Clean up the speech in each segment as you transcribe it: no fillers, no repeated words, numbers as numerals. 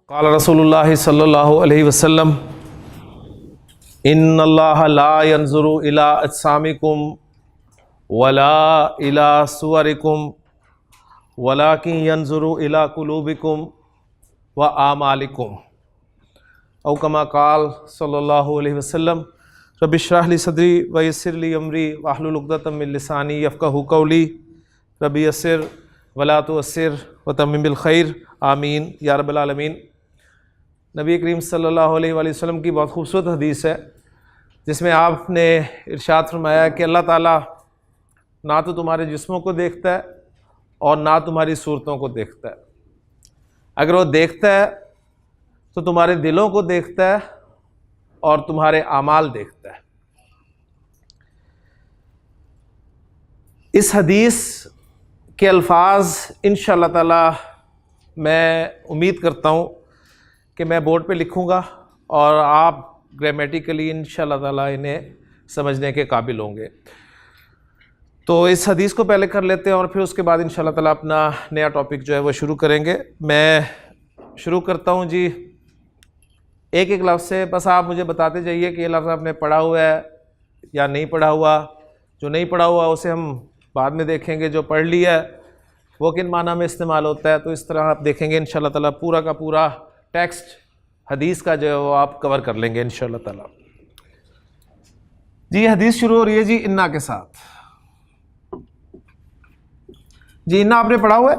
क़ाल रसूलुल्लाह सल्लल्लाहु अलैहि वसल्लम इन्नल्लाह ला यंज़ुरु इला अज्सामिकुम वला इला सुवरिकुम वलाकिन यंज़ुरु इला कुलूबिकुम व आमालिकुम औ कमा क़ाल सल्लल्लाहु अलैहि वसल्लम रब्बि इश्रह ली सदरी व यस्सिर ली अमरी वहलुल उक़दतम मिन लिसानी यफ़क़हू क़ौली रब्बि यस्सिर वला तुअस्सिर व तम्मिम बिल खैर आमीन या रब्बल आलमीन। नबी करीम सल्लल्लाहु अलैहि वसल्लम की बहुत खूबसूरत हदीस है जिसमें आपने इरशाद फरमाया कि अल्लाह ताला ना तो तुम्हारे जिस्मों को देखता है और ना तुम्हारी सूरतों को देखता है। अगर वो देखता है तो तुम्हारे दिलों को देखता है और तुम्हारे आमाल देखता है। इस हदीस के अल्फाज इंशाअल्लाह ताला मैं उम्मीद करता हूँ कि मैं बोर्ड पे लिखूँगा और आप ग्रामेटिकली इंशाअल्लाह ताला इन्हें समझने के काबिल होंगे। तो इस हदीस को पहले कर लेते हैं और फिर उसके बाद इंशाअल्लाह ताला अपना नया टॉपिक जो है वो शुरू करेंगे। मैं शुरू करता हूँ जी एक एक लफ्ज़ से, बस आप मुझे बताते जाइए कि ये लफ्ज़ आपने पढ़ा हुआ है या नहीं पढ़ा हुआ। जो नहीं पढ़ा हुआ उसे हम बाद में देखेंगे, जो पढ़ लिया है वो किन माना में इस्तेमाल होता है। तो इस तरह आप देखेंगे इंशाअल्लाह ताला पूरा का पूरा टेक्स्ट हदीस का जो है वो आप कवर कर लेंगे इंशाअल्लाह ताला। जी हदीस शुरू हो रही है जी इन्ना के साथ। जी इन्ना आपने पढ़ा हुआ है।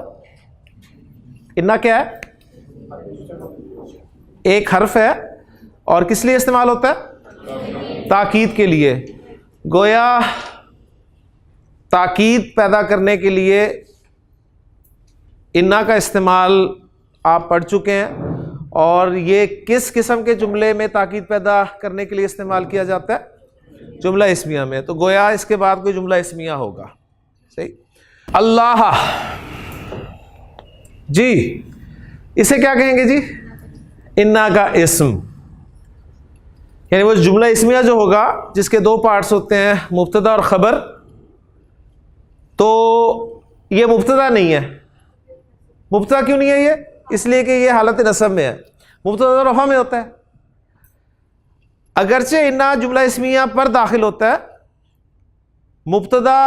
इन्ना क्या है? एक हर्फ है और किस लिए इस्तेमाल होता है? ताकीद के लिए। गोया ताकीद पैदा करने के लिए इन्ना का इस्तेमाल आप पढ़ चुके हैं। और ये किस किस्म के जुमले में ताकीद पैदा करने के लिए इस्तेमाल किया जाता है? जुमला इस्मिया में। तो गोया इसके बाद कोई जुमला इस्मिया होगा। सही। अल्लाह जी इसे क्या कहेंगे जी? इन्ना का इस्म, यानी वो जुमला इस्मिया जो होगा जिसके दो पार्ट्स होते हैं मुब्तदा और खबर। तो ये मुब्तदा नहीं है। मुब्तदा क्यों नहीं है ये? इसलिए कि ये हालत नसब में है। मुब्तदा रफ़ा में होता है। अगरचे इन्ना जुमला इस्मिया पर दाखिल होता है, मुब्तदा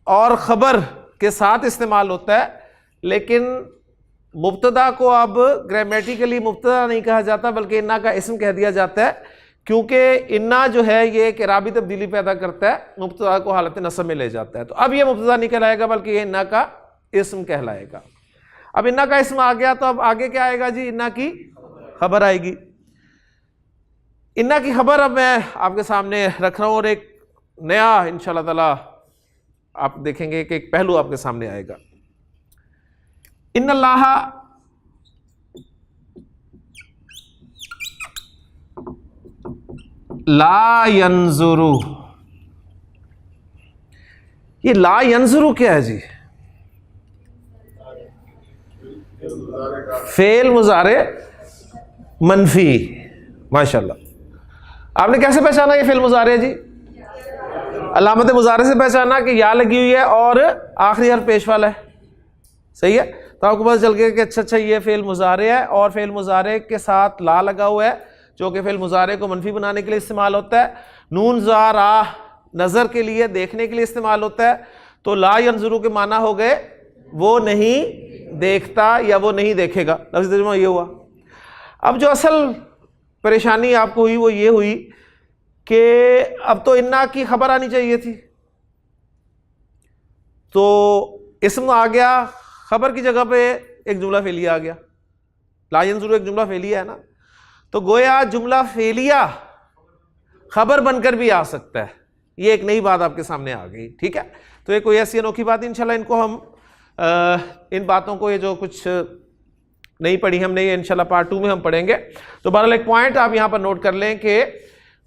और ख़बर के साथ इस्तेमाल होता है, लेकिन मुब्तदा को अब ग्रामेटिकली मुब्तदा नहीं कहा जाता बल्कि इन्ना का इस्म कह दिया जाता है, क्योंकि इन्ना जो है ये एक इराबी तब्दीली पैदा करता है, मुब्तदा को हालत नसब में ले जाता है। तो अब ये मुब्तदा नहीं कहलाएगा बल्कि ये इन्ना का इस्म कहलाएगा। अब इन्ना का इस्म आ गया तो अब आगे क्या आएगा जी? इन्ना की खबर आएगी। इन्ना की खबर अब मैं आपके सामने रख रहा हूँ और एक नया इंशाअल्लाह ताला आप देखेंगे कि एक पहलू आपके सामने आएगा। इन्नल्लाह ला यंजुरु, ये ला यंजुरु क्या है जी? फेल मुजारे मनफी। माशाल्लाह। आपने कैसे पहचाना ये फेल मुजारे है जी? अलामत मुजारे से पहचाना कि या लगी हुई है और आखिरी हर्फ पेश वाला है। सही है। तो आपको पता चल गया कि अच्छा ये फेल मुजारे है और फेल मुजारे के साथ ला लगा हुआ है जो कि फेल मुजारे को मनफी बनाने के लिए इस्तेमाल होता है। नून जा रा नज़र के लिए, देखने के लिए इस्तेमाल होता है। तो ला यंजुरु के माना हो गए वो नहीं देखता या वो नहीं देखेगा। लफ्ज़ तर्जुमा ये हुआ। अब जो असल परेशानी आपको हुई वो ये हुई कि अब तो इन्ना की खबर आनी चाहिए थी, तो इस्म आ गया, खबर की जगह पे एक जुमला फेलिया आ गया। ला यंजुरु एक जुमला फेलिया है ना, तो गोया जुमला फेलिया खबर बनकर भी आ सकता है। ये एक नई बात आपके सामने आ गई। ठीक है। तो ये कोई ऐसी अनोखी बात इंशाल्लाह, इनको हम इन बातों को ये जो कुछ नहीं पढ़ी हमने ये इंशाल्लाह पार्ट 2 में हम पढ़ेंगे। तो बहरहाल एक पॉइंट आप यहाँ पर नोट कर लें कि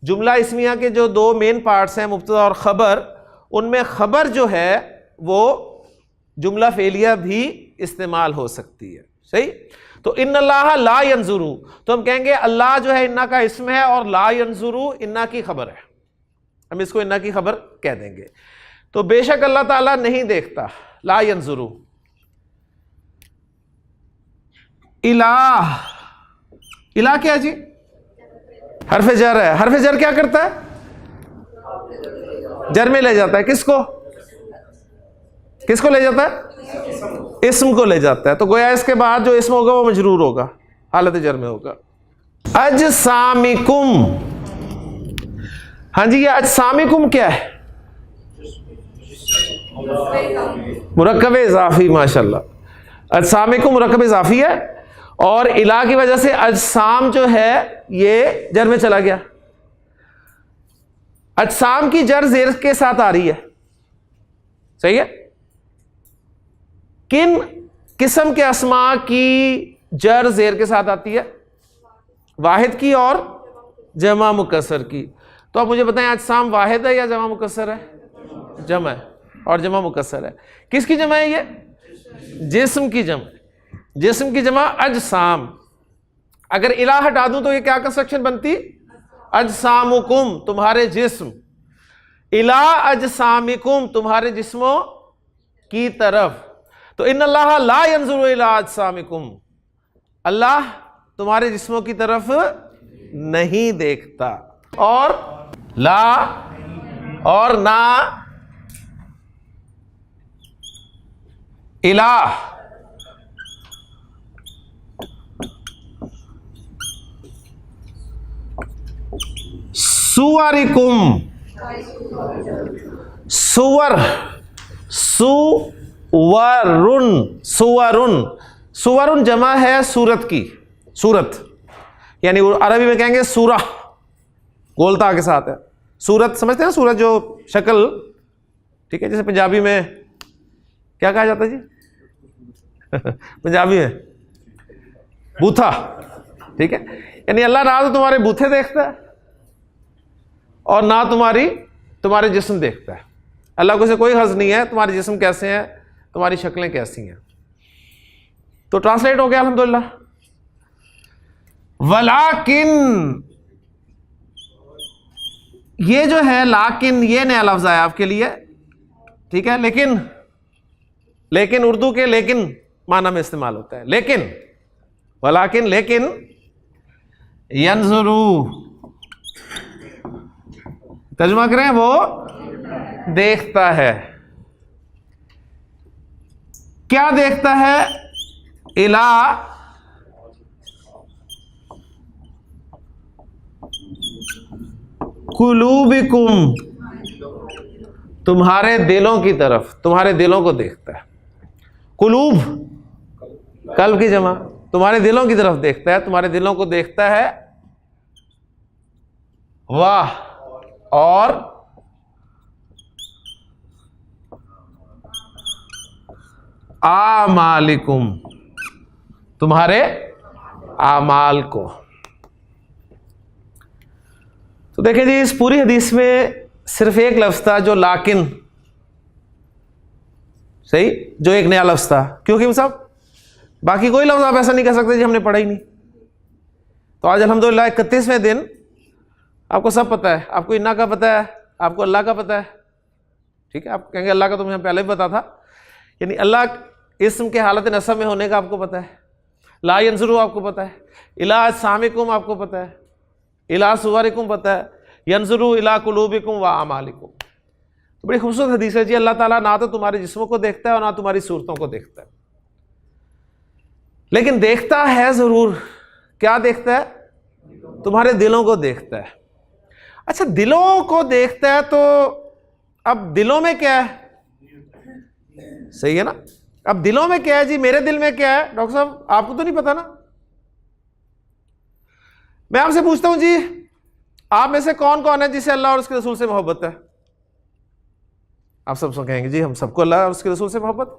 जुमला इस्मिया के जो दो मेन पार्ट्स हैं मुब्तदा और ख़बर, उनमें ख़बर जो है वो जुमला फेलिया भी इस्तेमाल हो सकती है। सही। तो इन्नल्लाह ला यंजुरु, तो हम कहेंगे अल्लाह जो है इन्ना का इस्म है और ला यंजुरु इन्ना की खबर है। हम इसको इन्ना की खबर कह देंगे। तो बेशक अल्लाह ताला नहीं देखता, ला यंजुरु। इलाह इला क्या जी? हरफ जर है। हरफ जर क्या करता है? जर में ले जाता है। किसको? किसको ले जाता है? इस्म को ले जाता है। तो गोया इसके बाद जो इस्म होगा वो मजरूर होगा, हालत जर में होगा। अजसामिकुम, हाँ जी, ये अजसामिकुम क्या है? मुरक्कब इजाफी, माशाल्लाह। अजसामिकुम मुरक्कब इजाफी है और इला की वजह से अजसाम जो है ये जर में चला गया। अजसाम की जर जेर के साथ आ रही है, सही है। किन किस्म के अस्मा की जर जेर के साथ आती है? वाहिद की और जमा मुकस्सर की। तो आप मुझे बताएं अजसाम वाहिद है या जमा मुकस्सर है? जमा है और जमा मुकस्सर है। किसकी जमा है ये? जिस्म की जमा। जिस्म की जमा अजसाम। अगर इला हटा दूं तो ये क्या कंस्ट्रक्शन बनती? अजसामुकुम, तुम्हारे जिस्म। इला अजसामिकुम, तुम्हारे जिस्मों की तरफ। तो इन्नल्लाह ला यंजुरु इला अजसामिकुम, अल्लाह तुम्हारे जिस्मों की तरफ नहीं देखता। और ला और ना इला सुवरिकुम, सुवर, सुवरुन, सुवरुन। सुवरुन जमा है सूरत की। सूरत यानी अरबी में कहेंगे सूरा, गोलता के साथ है। सूरत समझते हैं? सूरत जो शक्ल, ठीक है। जैसे पंजाबी में क्या कहा जाता है जी? पंजाबी में बूथा, ठीक है। यानी अल्लाह ना तो तुम्हारे बूथे देखता है और ना तुम्हारे जिस्म देखता है। अल्लाह को से कोई हर्ज नहीं है तुम्हारे जिस्म कैसे हैं, तुम्हारी शक्लें कैसी हैं। तो ट्रांसलेट हो गया अल्हम्दुलिल्लाह। वलाकिन, ये जो है लाकिन, ये नया लफ्ज है आपके लिए, ठीक है। लेकिन उर्दू के लेकिन माना में इस्तेमाल होता है। लेकिन, वलाकिन, लेकिन यंजुरू, तर्जुमा करें, वो देखता है। क्या देखता है? इला कुलूबिकुम, तुम्हारे दिलों की तरफ, तुम्हारे दिलों को देखता है। कुलूब कल्ब की जमा, तुम्हारे दिलों की तरफ देखता है, तुम्हारे दिलों को देखता है। वाह, और आमालिकुम, तुम्हारे आमाल को। तो देखें जी, इस पूरी हदीस में सिर्फ एक लफ्ज था जो लाकिन, सही, जो एक नया लफ्ज था। क्योंकि साहब बाकी कोई लफ्ज आप ऐसा नहीं कह सकते जी हमने पढ़ा ही नहीं। तो आज अल्हम्दुलिल्लाह 31वें दिन, आपको सब पता है। आपको इन्ना का पता है, आपको अल्लाह का पता है, ठीक है। आप कहेंगे अल्लाह का तो मुझे पहले भी पता था। यानी अल्लाह इस्म के हालत नसब में होने का आपको पता है। ला यंजुरू आपको पता है। इला अजसामिकुम आपको पता है। इला सुवरिकुम पता है। यंजुरू इला कुलूबिकुम व आमालिकुम। तो बड़ी खूबसूरत हदीस है जी। अल्लाह ताला ना तो तुम्हारे जिस्मों को देखता है और ना तुम्हारी सूरतों को देखता है, लेकिन देखता है जरूर। क्या देखता है? तुम्हारे दिलों को देखता है। अच्छा, दिलों को देखता है, तो अब दिलों में क्या है? सही है ना। अब दिलों में क्या है जी? मेरे दिल में क्या है? डॉक्टर साहब आपको तो नहीं पता ना। मैं आपसे पूछता हूं जी, आप में से कौन कौन है जिसे अल्लाह और उसके रसूल से मोहब्बत है? आप सब कहेंगे जी हम सबको अल्लाह और उसके रसूल से मोहब्बत।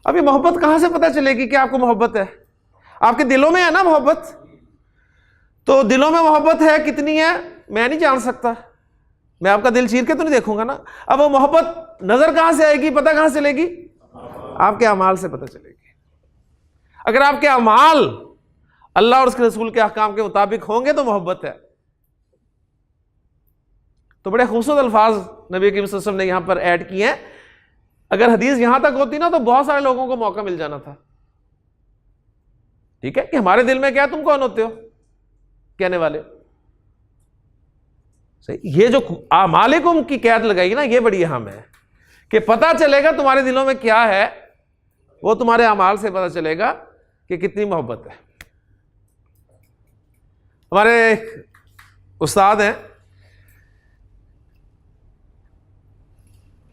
अब ये मोहब्बत कहां से पता चलेगी कि आपको मोहब्बत है? आपके दिलों में है ना मोहब्बत। तो दिलों में मोहब्बत है कितनी है मैं नहीं जान सकता, मैं आपका दिल चीर के तो नहीं देखूंगा ना। अब वो मोहब्बत नजर कहां से आएगी, पता कहां से चलेगी? आपके अमाल से पता चलेगी। अगर आपके अमाल अल्लाह और उसके रसूल के अहकाम के मुताबिक होंगे तो मोहब्बत है। तो बड़े खूबसूरत अल्फाज नबी करीम सल्लल्लाहु अलैहि वसल्लम ने यहां पर ऐड किए हैं। अगर हदीस यहां तक होती ना तो बहुत सारे लोगों को मौका मिल जाना था। ठीक है, कि हमारे दिल में क्या है, तुम कौन होते हो कहने वाले। सही, ये जो मालिकुम की कैद लगाई ना, ये बड़ी अहम है कि पता चलेगा तुम्हारे दिलों में क्या है, वो तुम्हारे अमाल से पता चलेगा कि कितनी मोहब्बत है। हमारे उस्ताद हैं,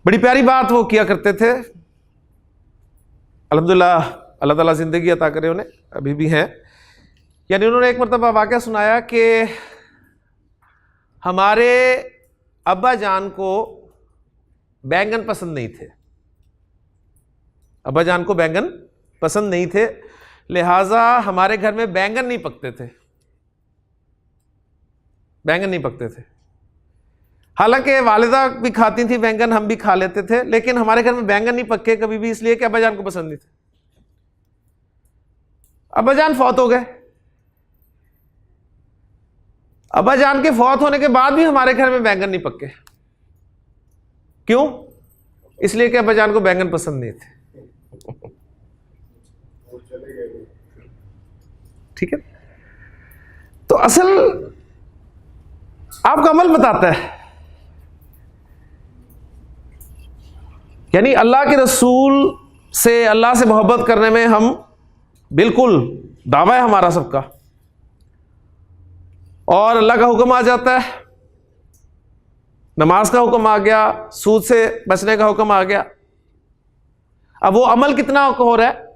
बड़ी प्यारी बात वो किया करते थे, अल्हम्दुलिल्लाह अल्लाह ताला जिंदगी अता करे उन्हें, अभी भी हैं। यानी उन्होंने एक मरतबा वाक़या सुनाया कि हमारे अब्बा जान को बैंगन पसंद नहीं थे, अब्बा जान को बैंगन पसंद नहीं थे, लिहाजा हमारे घर में बैंगन नहीं पकते थे, बैंगन नहीं पकते थे। हालांकि वालिदा भी खाती थी बैंगन, हम भी खा लेते थे, लेकिन हमारे घर में बैंगन नहीं पके कभी भी, इसलिए कि अब्बा जान को पसंद नहीं थे। अब्बा जान फौत हो गए, अब्बा जान के फौत होने के बाद भी हमारे घर में बैंगन नहीं पके। क्यों? इसलिए कि अब्बा जान को बैंगन पसंद नहीं थे। ठीक है, तो असल आपका अमल बताता है। यानी अल्लाह के रसूल से, अल्लाह से मोहब्बत करने में हम बिल्कुल दावा है हमारा सबका, और अल्लाह का हुक्म आ जाता है, नमाज का हुक्म आ गया, सूद से बचने का हुक्म आ गया। अब वो अमल कितना हो रहा है,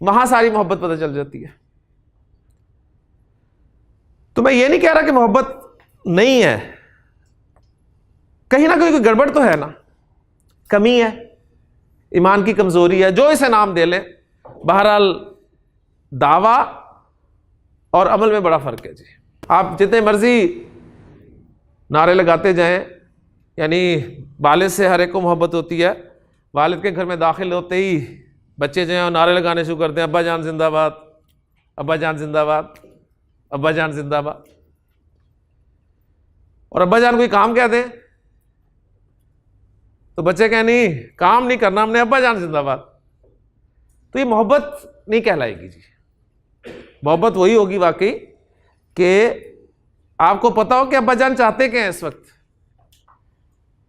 वहां सारी मोहब्बत पता चल जाती है। तो मैं ये नहीं कह रहा कि मोहब्बत नहीं है, कहीं ना कहीं कोई गड़बड़ तो है ना, कमी है, ईमान की कमजोरी है, जो इसे नाम दे लें। बहरहाल दावा और अमल में बड़ा फर्क है जी। आप जितने मर्जी नारे लगाते जाएं, यानी वालिद से हर एक को मोहब्बत होती है, वालिद के घर में दाखिल होते ही बच्चे जो हैं नारे लगाने शुरू करते हैं, अब्बा जान जिंदाबाद, अब्बा जान जिंदाबाद, अब्बा जान जिंदाबाद। और अब्बा जान कोई काम कह दें तो बच्चे कहें नहीं, काम नहीं करना हमने, अब्बा जान जिंदाबाद। तो ये मोहब्बत नहीं कहलाएगी जी। मोहब्बत वही होगी वाकई कि आपको पता हो कि अब्बा जान चाहते क्या हैं इस वक्त,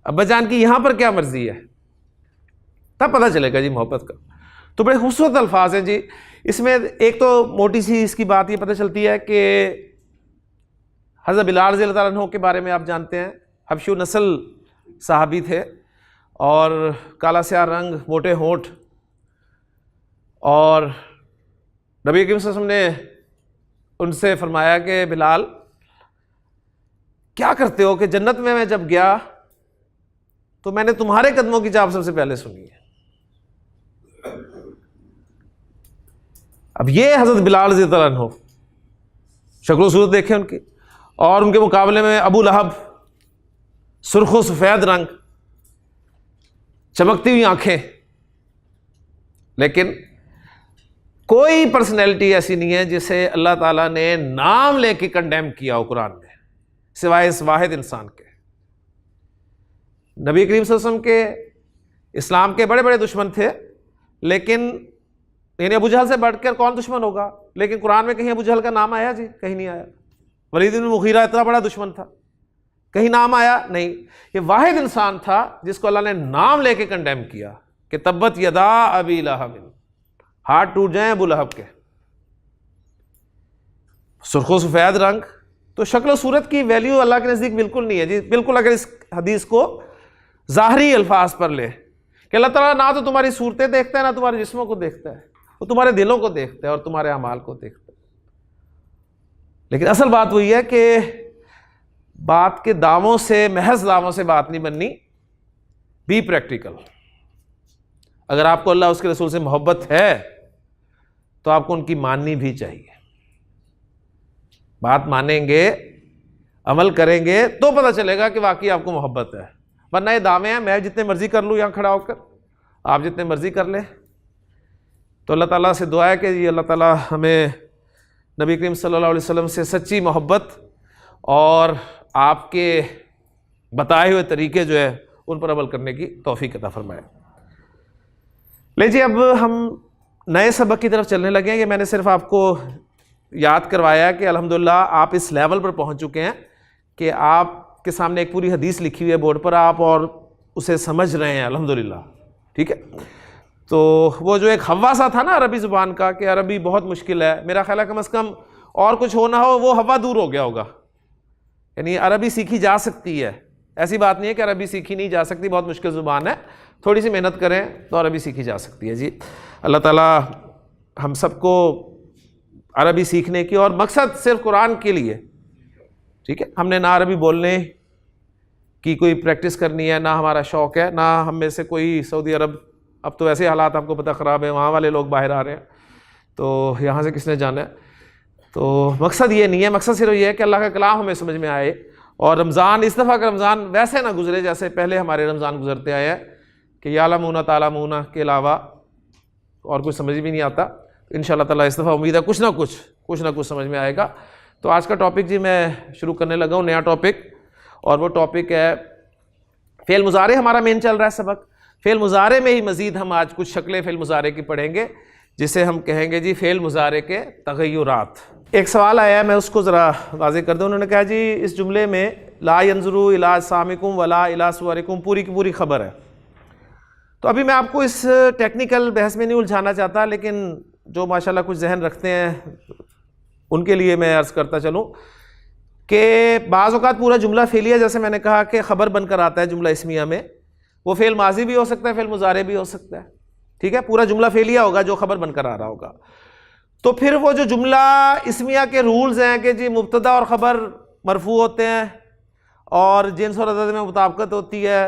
अब्बा जान की यहां पर क्या मर्जी है, तब पता चलेगा जी मोहब्बत का। तो बड़े खूबसूरत अल्फाज हैं जी इसमें। एक तो मोटी सी इसकी बात ये पता चलती है कि हज़रत बिलाल रज़ी अल्लाह अन्हु के बारे में आप जानते हैं, हबशू नस्ल सहाबी थे और काला स्याह रंग, मोटे होंठ, और नबी करीम सल्लल्लाहु अलैहि वसल्लम ने उनसे फरमाया कि बिलाल क्या करते हो कि जन्नत में मैं जब गया तो मैंने तुम्हारे कदमों की चाप सबसे पहले सुनी है। अब ये हज़रत बिलाल रज़ी अल्लाह अन्हु, शक्ल सूरत देखें उनकी, और उनके मुकाबले में अबू लहब, सुर्खो सफ़ेद रंग, चमकती हुई आंखें, लेकिन कोई पर्सनैलिटी ऐसी नहीं है जिसे अल्लाह ताला ने नाम लेके कंडेम किया हो कुरान में, सिवाय इस वाहिद इंसान के। नबी करीम सल्लल्लाहु अलैहि वसल्लम के इस्लाम के बड़े बड़े दुश्मन थे, लेकिन यानी अबू जहल से बढ़कर कौन दुश्मन होगा, लेकिन कुरान में कहीं अबू जहल का नाम आया जी? कहीं नहीं आया। वलीद बिन मुगीरा इतना बड़ा दुश्मन था, कहीं नाम आया नहीं। ये वाहिद इंसान था जिसको अल्लाह ने नाम लेके कंडेम किया कि तब्बत यदा अबी लहब, हाथ टूट जाए अबू लहब के। सुर्खो सफेद रंग, तो शक्ल सूरत की वैल्यू अल्लाह के नज़दीक बिल्कुल नहीं है जी, बिल्कुल। अगर इस हदीस को ज़ाहरी अल्फाज पर ले कि अल्लाह ताला ना तो तुम्हारी सूरतें देखता है, ना तुम्हारे जिस्मों को देखता है, वो तुम्हारे दिलों को देखता है और तुम्हारे अमाल को देखता है। लेकिन असल बात वही है कि बात के दावों से, महज दावों से बात नहीं बननी, बी प्रैक्टिकल। अगर आपको अल्लाह उसके रसूल से मोहब्बत है तो आपको उनकी माननी भी चाहिए। बात मानेंगे, अमल करेंगे तो पता चलेगा कि वाकई आपको मोहब्बत है। वरना ये दावे हैं, मैं जितने मर्जी कर लूँ यहाँ खड़ा होकर, आप जितने मर्जी कर लें। तो अल्लाह ताला से दुआ है कि ये अल्लाह ताला हमें नबी करीम सल्लल्लाहु अलैहि वसल्लम से सच्ची मोहब्बत और आपके बताए हुए तरीके जो है उन पर अमल करने की तौफीक अता फरमाए। लीजिए अब हम नए सबक की तरफ चलने लगे हैं कि मैंने सिर्फ आपको याद करवाया कि अल्हम्दुलिल्लाह आप इस लेवल पर पहुंच चुके हैं कि आपके सामने एक पूरी हदीस लिखी हुई है बोर्ड पर, आप और उसे समझ रहे हैं अल्हम्दुलिल्लाह। ठीक है, तो वो जो एक हवा सा था ना अरबी ज़ुबान का कि अरबी बहुत मुश्किल है, मेरा ख्याल है कम से कम और कुछ हो ना हो वो हवा दूर हो गया होगा। यानी अरबी सीखी जा सकती है, ऐसी बात नहीं है कि अरबी सीखी नहीं जा सकती, बहुत मुश्किल ज़ुबान है, थोड़ी सी मेहनत करें तो अरबी सीखी जा सकती है। जी, अल्लाह ताला हम सबको अरबी सीखने की, और मकसद सिर्फ कुरान के लिए, ठीक है, हमने ना अरबी बोलने की कोई प्रैक्टिस करनी है, ना हमारा शौक़ है, ना हम में से कोई सऊदी अरब, अब तो वैसे हालात आपको पता ख़राब है, वहाँ वाले लोग बाहर आ रहे हैं, तो यहाँ से किसने जाना है। तो मकसद ये नहीं है, मकसद सिर्फ ये है कि अल्लाह का कलाम हमें समझ में आए, और रमज़ान इस दफ़ा का रमज़ान वैसे ना गुजरे जैसे पहले हमारे रमज़ान गुजरते आए हैं कि यालमूना तालामूना के अलावा और कुछ समझ भी नहीं आता। इंशाअल्लाह ताला इस दफ़ा उम्मीद है कुछ ना कुछ समझ में आएगा। तो आज का टॉपिक जी मैं शुरू करने लगा हूँ, नया टॉपिक, और वो टॉपिक है फ़ेल मुज़ारे। हमारा मेन चल रहा है सबक फ़ेल मुज़ारे में ही मज़ीद हम आज कुछ शक्लें फ़ेल मुज़ारे की पढ़ेंगे, जिसे हम कहेंगे जी फ़ेल मुज़ारे के तग़य्युरात। एक सवाल आया है, मैं उसको ज़रा वाज़ेह कर दूँ। उन्होंने कहा जी इस जुमले में ला यंज़ुरु इला अजसामिकुम वला इला सुवरिकुम पूरी की पूरी खबर है। तो अभी मैं आपको इस टेक्निकल बहस में नहीं उलझाना चाहता, लेकिन जो माशाल्लाह कुछ जहन रखते हैं उनके लिए मैं अर्ज़ करता चलूँ कि बाज़ औक़ात पूरा जुमला फ़ेलिया, जैसे मैंने कहा कि ख़बर बनकर आता है जुमला इस्मिया में, वो फ़ेल माजी भी हो सकता है, फ़ेल मुज़ारे भी हो सकता है। ठीक है, पूरा जुमला फ़ेलिया होगा जो ख़बर बनकर आ रहा होगा। तो फिर वो जो जुमला इस्मिया के रूल्स हैं कि जी मुब्तदा और ख़बर मरफू होते हैं, और जिन्स और अदद में मुताबिकत होती है,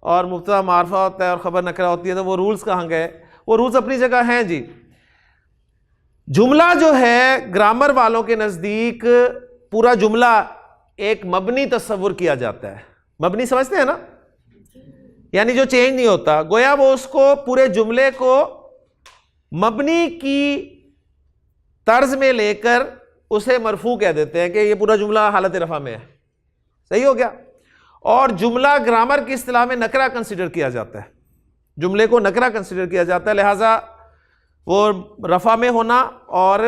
और मुब्तदा मारफा होता है और ख़बर नकरा होती है, तो वो रूल्स कहाँ गए? वो रूल्स अपनी जगह हैं जी। जुमला जो है ग्रामर वालों के नज़दीक पूरा जुमला एक मबनी तस्वुर किया जाता है। मबनी समझते हैं ना, यानी जो चेंज नहीं होता, गोया वो उसको पूरे जुमले को मबनी की तर्ज में लेकर उसे मरफू कह देते हैं कि ये पूरा जुमला हालत रफा में है। सही हो गया। और जुमला ग्रामर की इस्तिलाह में नकरा कंसिडर किया जाता है, जुमले को नकरा कंसिडर किया जाता है, लिहाजा वो रफा में होना और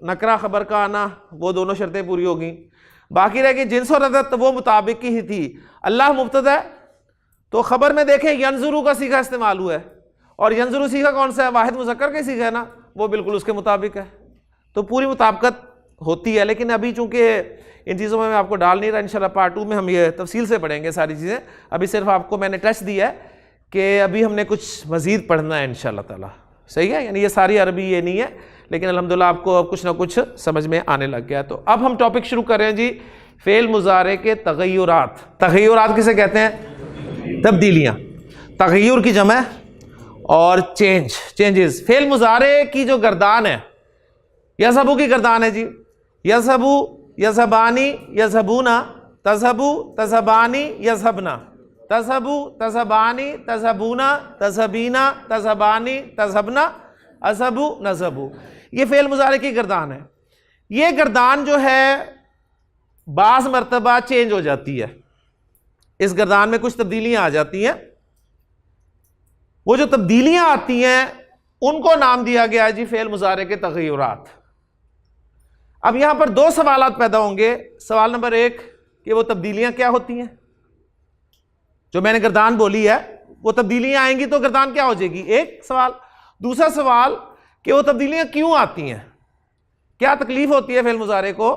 नकरा खबर का आना, वो दोनों शर्तें पूरी होगी। बाकी रह गई जिन्स और अदद, तो वो मुताबिक ही थी। अल्लाह मुब्तदा है, तो खबर में देखें यंजुरू का सीगा इस्तेमाल हुआ है, और यंजुरू सीगा कौन सा है? वाहिद मुज़क्कर का सीगा है ना, वो बिल्कुल उसके मुताबिक है। तो पूरी मुताबिकत होती है। लेकिन अभी चूंकि इन चीज़ों में मैं आपको डाल नहीं रहा, इंशाल्लाह पार्ट 2 में हम ये तफसील से पढ़ेंगे सारी चीज़ें। अभी सिर्फ आपको मैंने टच दिया है कि अभी हमने कुछ मज़ीद पढ़ना है इंशाल्लाह ताला। सही है, यानी ये सारी अरबी ये नहीं है, लेकिन अल्हम्दुलिल्लाह आपको अब कुछ ना कुछ समझ में आने लग गया। तो अब हम टॉपिक शुरू कर रहे हैं जी, फ़ेल मुज़ारे के तग़य्युरात। तग़य्युरात किसे कहते हैं? तब्दीलियाँ। तग़य्युर की जमा और चेंजेस। फ़ेल मुज़ारे की जो गर्दान है, यज़हबू की गर्दान है जी। यज़हबू, यज़हबानी, यज़हबूना, तज़हबू, तज़हबानी, यज़हबना, तज़हबू, तज़हबानी, तज़हबूना, तज़हबीना, तज़हबानी, तज़हबना, अज़हबू, नज़हबू। ये फ़ेल मुज़ारे की गर्दान है। ये गर्दान जो है बाज़ मरतबा चेंज हो जाती है, इस गर्दान में कुछ तब्दीलियां आ जाती हैं। वो जो तब्दीलियां आती हैं उनको नाम दिया गया है जी फ़ेल मुज़ारे के तग़य्युरात। अब यहां पर दो सवालात पैदा होंगे। सवाल नंबर 1 कि वो तब्दीलियां क्या होती हैं? जो मैंने गर्दान बोली है, वो तब्दीलियां आएंगी तो गर्दान क्या हो जाएगी? एक सवाल। दूसरा सवाल कि वो तब्दीलियां क्यों आती हैं, क्या तकलीफ होती है फ़ेल मुज़ारे को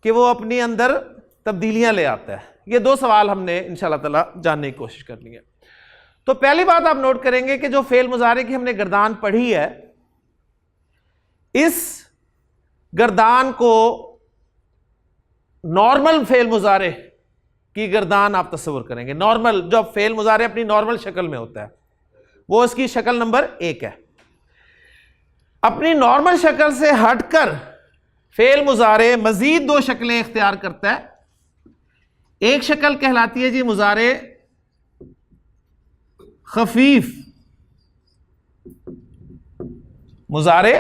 कि वो अपनी अंदर तब्दीलियां ले आता है? ये दो सवाल हमने इंशाअल्लाह ताला जानने की कोशिश करनी है। तो पहली बात आप नोट करेंगे कि जो फ़ेल मुज़ारे की हमने गर्दान पढ़ी है, इस गर्दान को नॉर्मल फ़ेल मुज़ारे की गर्दान आप तस्वर करेंगे। नॉर्मल, जब फ़ेल मुज़ारे अपनी नॉर्मल शक्ल में होता है, वो इसकी शक्ल नंबर 1 है। अपनी नॉर्मल शक्ल से हटकर फ़ेल मुज़ारे मज़ीद 2 शक्लें इख्तियार करता है। एक शक्ल कहलाती है जी मुज़ारे खफीफ, मुज़ारे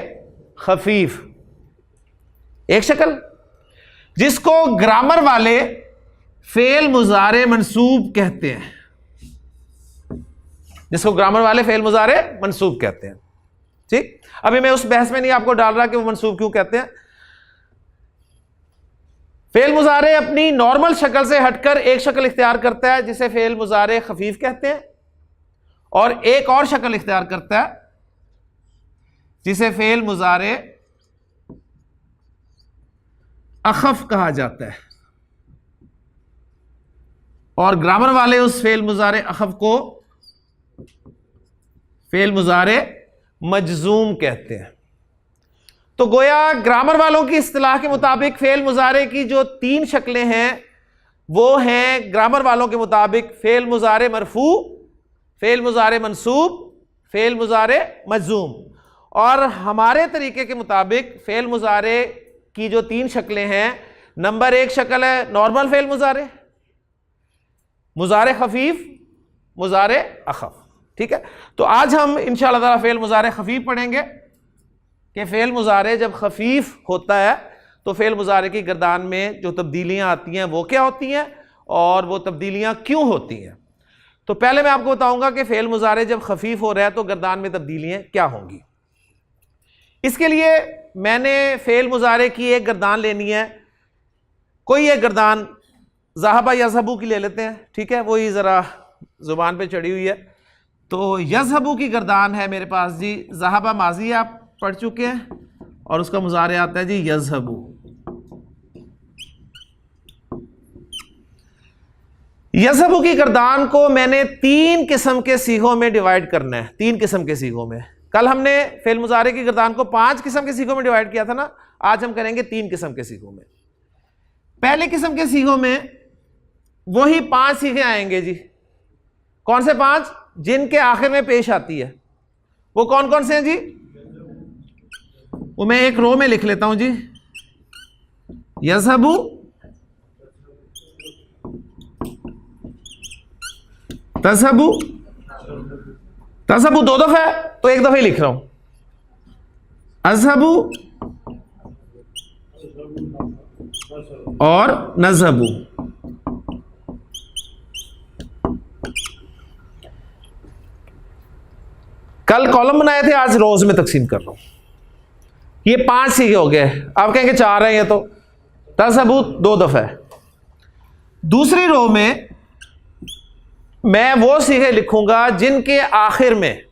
खफीफ एक शक्ल, जिसको ग्रामर वाले फ़ेल मुज़ारे मंसूब कहते हैं, जिसको ग्रामर वाले फ़ेल मुज़ारे मंसूब कहते हैं। ठीक, अभी मैं उस बहस में नहीं आपको डाल रहा कि वो मंसूब क्यों कहते हैं। फेल मुजारे अपनी नॉर्मल शक्ल से हटकर एक शक्ल इख्तियार करता है जिसे फेल मुजारे खफीफ कहते हैं, और एक और शक्ल इख्तियार करता है जिसे फेल मुजारे अखफ कहा जाता है, और ग्रामर वाले उस फेल मुजारे अखफ को फेल मुजारे मजजूम कहते हैं। तो गोया ग्रामर वालों की इस्तिलाह के मुताबिक फेल मुजारे की जो 3 शक्लें हैं वो हैं ग्रामर वालों के मुताबिक फेल मुजारे मरफू, फेल मुजारे मंसूब, फेल मुजारे मजजूम। और हमारे तरीके के मुताबिक फेल मुजारे की जो 3 शक्लें हैं, नंबर 1 शक्ल है नॉर्मल फेल मुजारे, मुजारे खफीफ, मुजारे अखफ। ठीक है, तो आज हम इंशाअल्लाह ताला फेल मुजारे खफीफ पढ़ेंगे कि फेल मुजारे जब खफीफ होता है तो फेल मुजारे की गर्दान में जो तब्दीलियां आती हैं वो क्या होती हैं और वो तब्दीलियां क्यों होती हैं। तो पहले मैं आपको बताऊंगा कि फेल मुजारे जब खफीफ हो रहा है तो गर्दान में तब्दीलियां क्या होंगी। इसके लिए मैंने फेल मुजारे की एक गर्दान लेनी है, कोई एक गर्दान ज़हाबा यज़हबू की ले लेते हैं। ठीक है, वही ज़रा ज़ुबान पे चढ़ी हुई है। तो यज़हबू की गर्दान है मेरे पास जी, ज़हाबा माजी आप पढ़ चुके हैं और उसका मुजारे आता है जी यज़हबू। यज़हबू की गर्दान को मैंने 3 किस्म के सीगों में डिवाइड करना है, 3 किस्म के सीगों में। कल हमने फेल मुजारे की गर्दान को 5 किस्म के सीगों में डिवाइड किया था ना, आज हम करेंगे 3 किस्म के सीगों में। पहले किस्म के सीगों में वही 5 सीगे आएंगे जी। कौन से 5? जिनके आखिर में पेश आती है। वो कौन कौन से हैं जी? वो मैं एक रो में लिख लेता हूं जी। यज़हबू, तज़हबू, तज़हबू 2 दफा है तो 1 दफा ही लिख रहा हूं। अज़हबू और नज़हबू। कल कॉलम बनाए थे, आज रोज में तकसीम कर रहा हूं। ये 5 सीखे हो गए। आप कहेंगे 4 है ये तो। तज़हबू 2 दफा है। दूसरी रो में मैं वो सीखे लिखूंगा जिनके आखिर में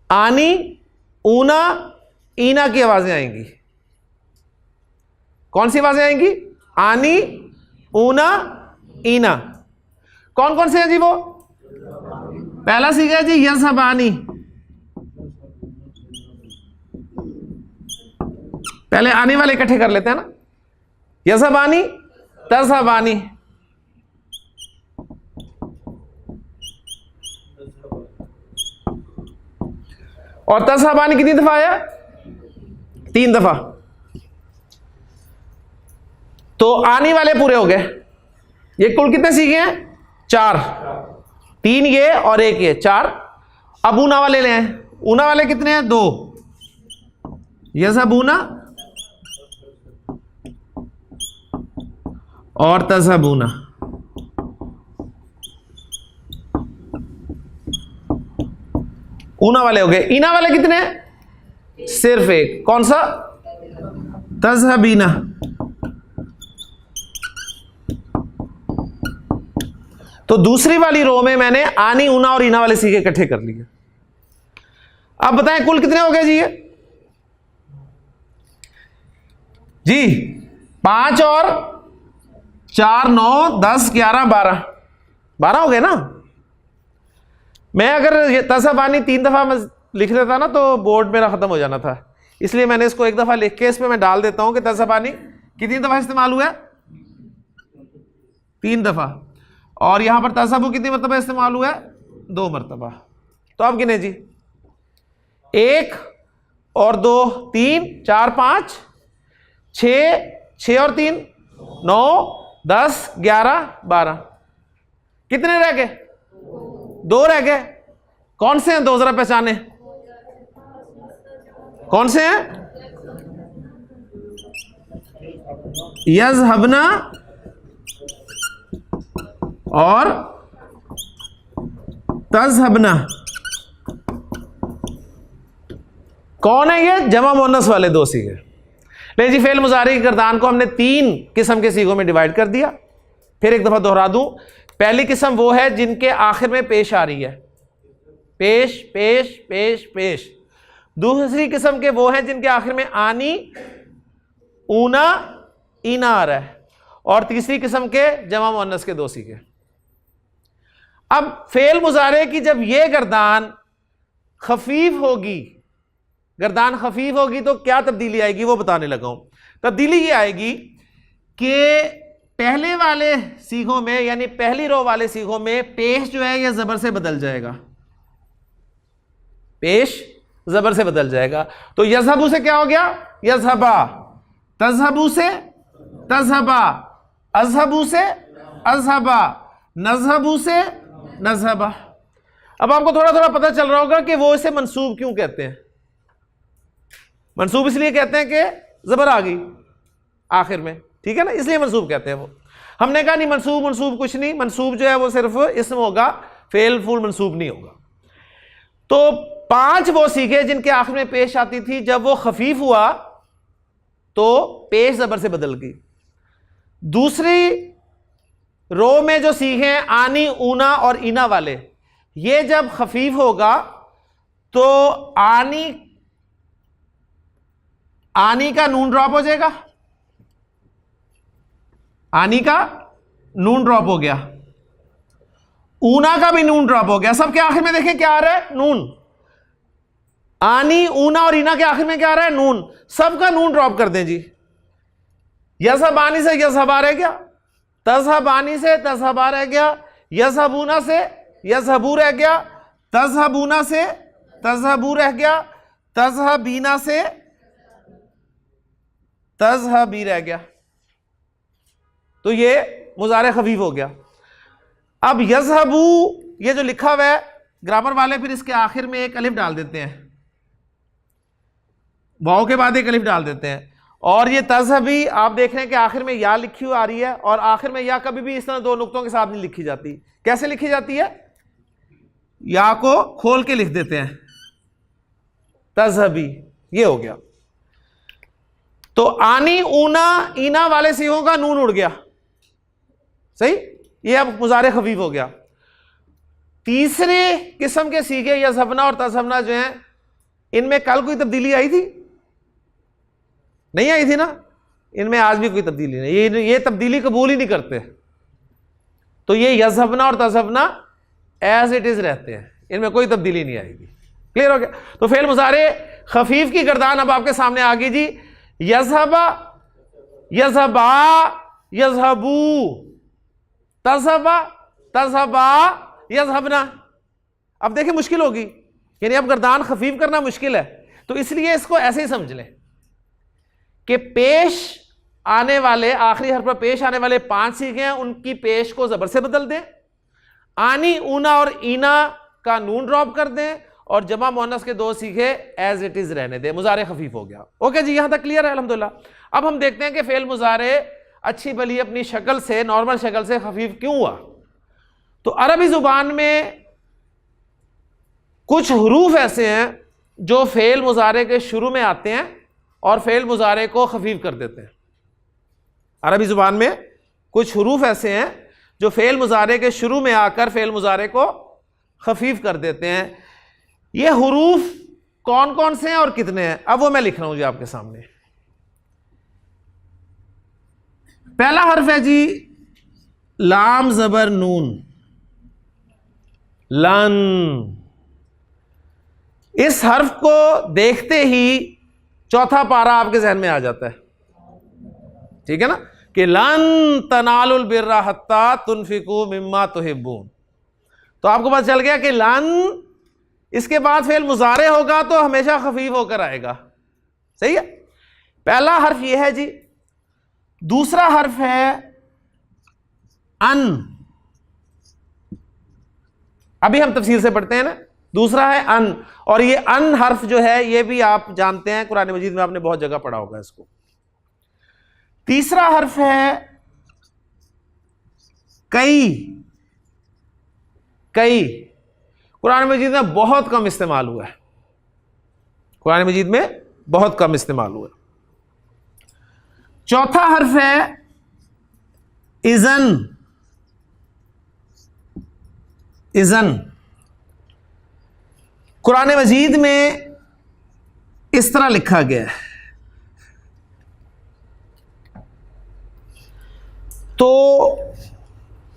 आनी, ऊना, ईना की आवाजें आएंगी। कौन सी आवाजें आएंगी? आनी, ऊना, ईना। कौन कौन से हैं जी वो? पहला सीखा है जी यज़हबानी। पहले आने वाले इकट्ठे कर लेते हैं ना। यज़हबानी, तज़हबानी। और तज़हबानी कितनी दफा आया? 3 दफा। तो आने वाले पूरे हो गए। ये कुल कितने सीखे हैं? 4। 3 ये और 1 ये, 4। अब ऊना वाले ले हैं। ऊना वाले कितने हैं? 2। यज़हबूना और तज़हबूना। ऊना वाले हो गए। ईना वाले कितने? सिर्फ 1। कौन सा? तज़हबीना। तो दूसरी वाली रो में मैंने आनी, ऊना और ईना वाले सीखे इकट्ठे कर लिए। अब बताएं कुल कितने हो गए जी? ये जी 5 और 4, 9, 10, 11, 12 हो गए ना। मैं अगर ये तज़हबानी 3 दफा लिख लेता ना तो बोर्ड मेरा खत्म हो जाना था, इसलिए मैंने इसको 1 दफा लिख के इसमें मैं डाल देता हूं कि तज़हबानी कितनी दफा इस्तेमाल हुआ है? 3 दफा। और यहां पर तज़हबू कितनी मरतबा इस्तेमाल हुआ है? 2 मरतबा। तो अब गिने जी, 1 और 2 3, 4 5, 6 और 3 9, 10, 11, 12। कितने रह गए? 2 रह गए। कौन से हैं 2? जरा पहचाने। कौन से हैं? यज़हबना और तज़हबना। कौन है ये? जमा मुअन्नस वाले दो सीगे। लेकिन जी फेल मुजारे की गर्दान को हमने 3 किस्म के सीगों में डिवाइड कर दिया। फिर एक दफा दोहरा दूं, पहली किस्म वो है जिनके आखिर में पेश आ रही है, पेश पेश पेश पेश। दूसरी किस्म के वो हैं जिनके आखिर में आनी ऊना ईना आ रहा है। और तीसरी किस्म के जमा मुअन्नस के दो सीगे। अब फेल मुजारे की जब ये गर्दान खफीफ होगी, गर्दान खफीफ होगी तो क्या तब्दीली आएगी वो बताने लगा हूं। तब्दीली ये आएगी कि पहले वाले सीगों में यानी पहली रो वाले सीगों में पेश जो है यह जबर से बदल जाएगा, पेश जबर से बदल जाएगा। तो यज़हबू से क्या हो गया? यज़हबा। तज़हबू से तज़हबा। अज़हबू से अज़हबा। नज़हबू से नज़हबा। अब आपको थोड़ा थोड़ा पता चल रहा होगा कि वो इसे मंसूब क्यों कहते हैं। मंसूब इसलिए कहते हैं कि जबर आ गई आखिर में, ठीक है ना, इसलिए मंसूब कहते हैं वो। हमने कहा नहीं मंसूब मंसूब कुछ नहीं, मंसूब जो है वो सिर्फ इस्म होगा, फेल फूल मंसूब नहीं होगा। तो 5 वो सीखे जिनके आखिर में पेश आती थी, जब वो खफीफ हुआ तो पेश जबर से बदल गई। दूसरी रो में जो सीखे आनी ऊना और इना वाले, ये जब खफीफ होगा तो आनी का नून ड्रॉप हो जाएगा, आनी का नून ड्रॉप हो गया, ऊना का भी नून ड्रॉप हो गया। सबके आखिर में देखें क्या आ रहा है? नून। आनी ऊना और इना के आखिर में क्या आ रहा है? नून। सबका नून ड्रॉप कर दें जी। यज़हबानी से यज़हबा रह गया, तज़हबानी से तज़हबा रह गया, यज़हबूना से यज़हबू रह गया, तज़हबूना से तज़हबू रह गया, तज़हबीना से तज़हबी रह गया। तो ये मुजारे खफीफ हो गया। अब यज़हबू ये जो लिखा हुआ है, ग्रामर वाले फिर इसके आखिर में एक अलिफ डाल देते हैं, वाव के बाद एक अलिफ डाल देते हैं। और ये तज़हबी आप देख रहे हैं कि आखिर में या लिखी हुई आ रही है, और आखिर में या कभी भी इस तरह 2 नुक्तों के साथ नहीं लिखी जाती। कैसे लिखी जाती है? या को खोल के लिख देते हैं, तज़हबी। ये हो गया। तो आनी ऊना ईना वाले सीगों का नून उड़ गया, सही, ये अब मुजारे खफीफ हो गया। तीसरे किस्म के सीगे यज़हबना और तज़हबना जो हैं, इनमें कल कोई तब्दीली आई थी? नहीं आई थी ना। इनमें आज भी कोई तब्दीली नहीं, ये तब्दीली कबूल ही नहीं करते। तो ये यज़हबना और तज़हबना एज इट इज रहते हैं, इनमें कोई तब्दीली नहीं आएगी। क्लियर हो गया? तो फेल मुजारे खफीफ की गर्दान अब आपके सामने आ गई जी। यज़हबा, यज़हबा, यज़हबू, तज़हबा, तज़हबा, यज़हबना। अब देखिए मुश्किल होगी, यानी अब गर्दान खफीफ करना मुश्किल है। तो इसलिए इसको ऐसे ही समझ लें कि पेश आने वाले, आखिरी हर्फ पर पेश आने वाले 5 सीखे हैं, उनकी पेश को जबर से बदल दें, आनी ऊना और ईना का नून ड्रॉप कर दें, और जमा मुअन्नस के 2 सीखे एज इट इज रहने दें। मुजारे खफीफ हो गया। ओके जी, यहां तक क्लियर है अल्हम्दुलिल्लाह। अब हम देखते हैं कि फेल मुजारे अच्छी भली अपनी शक्ल से, नॉर्मल शक्ल से खफीफ क्यों हुआ। तो अरबी जुबान में कुछ हरूफ ऐसे हैं जो फेल मुजारे के शुरू में आते हैं और फेल मुजारे को खफीफ कर देते हैं। अरबी जुबान में कुछ हरूफ ऐसे हैं जो फेल मुजारे के शुरू में आकर फेल मुजारे को खफीफ कर देते हैं। ये हरूफ कौन कौन से हैं और कितने हैं, अब वो मैं लिख रहा हूं जी आपके सामने। पहला हर्फ है जी लाम जबर नून, लन। इस हर्फ को देखते ही चौथा पारा आपके जहन में आ जाता है, ठीक है ना, कि लन तनालुल बिर्रा हत्ता तुनफिकू मिम्मा तुहिब्बून। तो आपको पता चल गया कि लन, इसके बाद फेल मुजारे होगा तो हमेशा खफीफ होकर आएगा, सही है। पहला हर्फ यह है जी। दूसरा हर्फ है अन। अभी हम तफसील से पढ़ते हैं ना। दूसरा है अन, और ये अन हर्फ जो है ये भी आप जानते हैं, कुरान मजीद में आपने बहुत जगह पढ़ा होगा इसको। तीसरा हर्फ है कई। कई कुरान मजीद में बहुत कम इस्तेमाल हुआ है, कुरान मजीद में बहुत कम इस्तेमाल हुआ। चौथा हर्फ है इज़न। इज़न कुरान मजीद में इस तरह लिखा गया है। तो